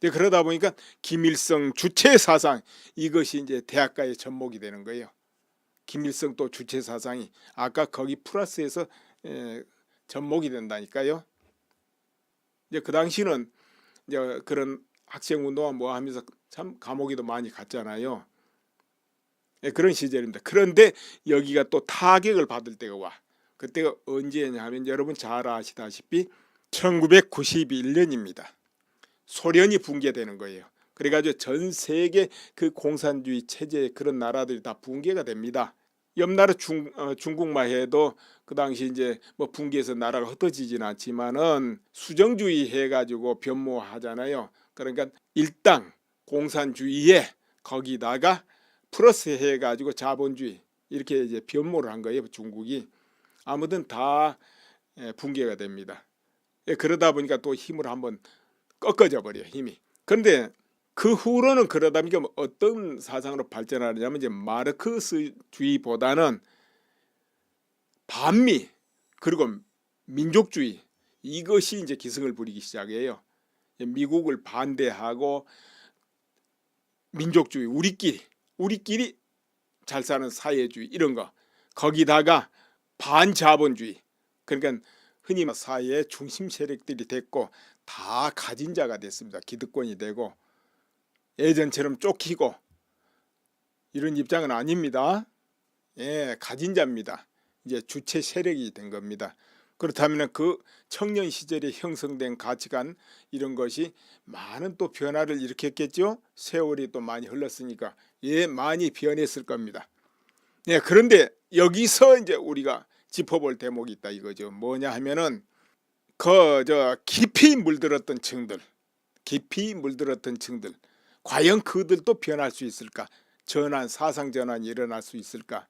그러다 보니까 김일성 주체 사상 이것이 이제 대학가의 접목이 되는 거예요. 김일성 또 주체 사상이 아까 거기 플러스에서 접목이 된다니까요. 이제 그 당시는 이제 그런 학생 운동화 뭐 하면서 참 감옥에도 많이 갔잖아요. 그런 시절입니다. 그런데 여기가 또 타격을 받을 때가 와. 그때가 언제냐 하면 여러분 잘 아시다시피 1991년입니다. 소련이 붕괴되는 거예요. 그래가지고 전 세계 그 공산주의 체제 그런 나라들이 다 붕괴가 됩니다. 옆 나라 중국만 해도 그 당시 이제 뭐 붕괴해서 나라가 흩어지지는 않지만은 수정주의 해가지고 변모하잖아요. 그러니까 일당 공산주의에 거기다가 플러스 해가지고 자본주의 이렇게 이제 변모를 한 거예요. 중국이 아무튼 다 붕괴가 됩니다. 그러다 보니까 또 힘을 한번 꺾어져 버려요. 힘이. 그런데 그 후로는 그러다 보니까 어떤 사상으로 발전하느냐면 이제 마르크스주의보다는 반미 그리고 민족주의 이것이 이제 기승을 부리기 시작해요. 미국을 반대하고 민족주의 우리끼리 잘 사는 사회주의 이런 거 거기다가 반자본주의 그러니까 흔히 사회의 중심 세력들이 됐고 다 가진 자가 됐습니다. 기득권이 되고 예전처럼 쫓기고 이런 입장은 아닙니다. 가진 자입니다. 이제 주체 세력이 된 겁니다. 그렇다면 그 청년 시절에 형성된 가치관 이런 것이 많은 또 변화를 일으켰겠죠. 세월이 또 많이 흘렀으니까 많이 변했을 겁니다. 그런데 여기서 이제 우리가 짚어볼 대목이 있다 이거죠. 뭐냐 하면은 깊이 물들었던 층들 과연 그들도 변할 수 있을까? 사상 전환이 일어날 수 있을까?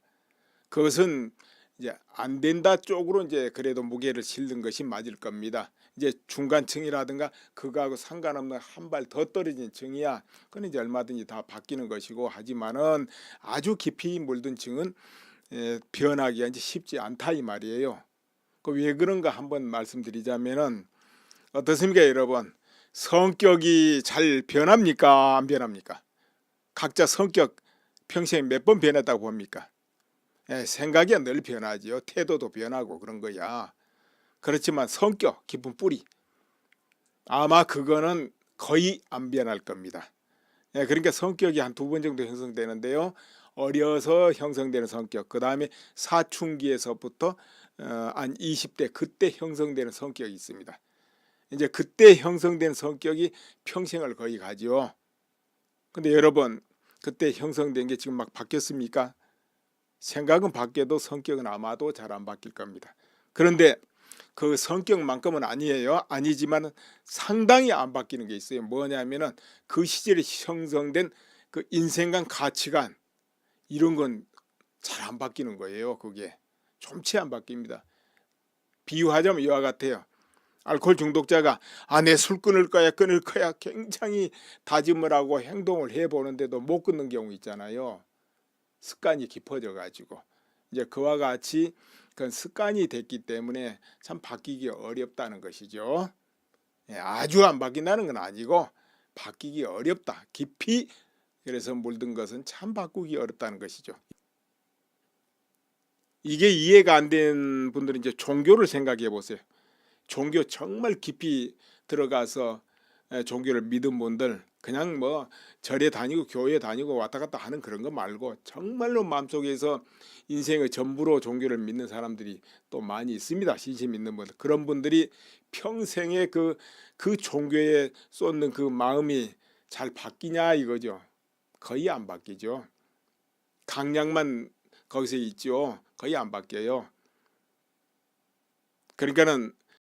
그것은 이제 안 된다 쪽으로 이제 그래도 무게를 실는 것이 맞을 겁니다. 이제 중간층이라든가 그거하고 상관없는 한 발 더 떨어진 층이야. 그건 이제 얼마든지 다 바뀌는 것이고 하지만은 아주 깊이 물든 층은 변하기가 이제 쉽지 않다 이 말이에요. 왜 그런가 한번 말씀드리자면은 어떻습니까, 여러분? 성격이 잘 변합니까? 안 변합니까? 각자 성격 평생에 몇 번 변했다고 봅니까? 생각이 늘 변하지요. 태도도 변하고 그런 거야. 그렇지만 성격, 깊은 뿌리 아마 그거는 거의 안 변할 겁니다. 그러니까 성격이 한 2번 정도 형성되는데요. 어려서 형성되는 성격, 그 다음에 사춘기에서부터 한 20대 그때 형성되는 성격이 있습니다. 이제 그때 형성된 성격이 평생을 거의 가지요. 근데 여러분 그때 형성된 게 지금 막 바뀌었습니까? 생각은 바뀌어도 성격은 아마도 잘 안 바뀔 겁니다. 그런데 그 성격만큼은 아니지만 상당히 안 바뀌는 게 있어요. 뭐냐면은 그 시절에 형성된 그 인생관 가치관 이런 건 잘 안 바뀌는 거예요. 그게 좀치 안 바뀝니다. 비유하자면 이와 같아요. 알코올 중독자가 내 술 끊을 거야 굉장히 다짐을 하고 행동을 해보는데도 못 끊는 경우 있잖아요. 습관이 깊어져 가지고 이제 그와 같이 그건 습관이 됐기 때문에 참 바뀌기 어렵다는 것이죠. 아주 안 바뀐다는 건 아니고 바뀌기 어렵다. 깊이 그래서 물든 것은 참 바꾸기 어렵다는 것이죠. 이게 이해가 안 된 분들은 이제 종교를 생각해 보세요. 종교 정말 깊이 들어가서 종교를 믿은 분들 그냥 뭐 절에 다니고 교회 다니고 왔다 갔다 하는 그런 거 말고 정말로 마음속에서 인생의 전부로 종교를 믿는 사람들이 또 많이 있습니다. 진심 믿는 분들. 그런 분들이 평생에 그 종교에 쏟는 그 마음이 잘 바뀌냐 이거죠. 거의 안 바뀌죠. 강약만 거기서 있죠. 거의 안 바뀌어요. 그러니까는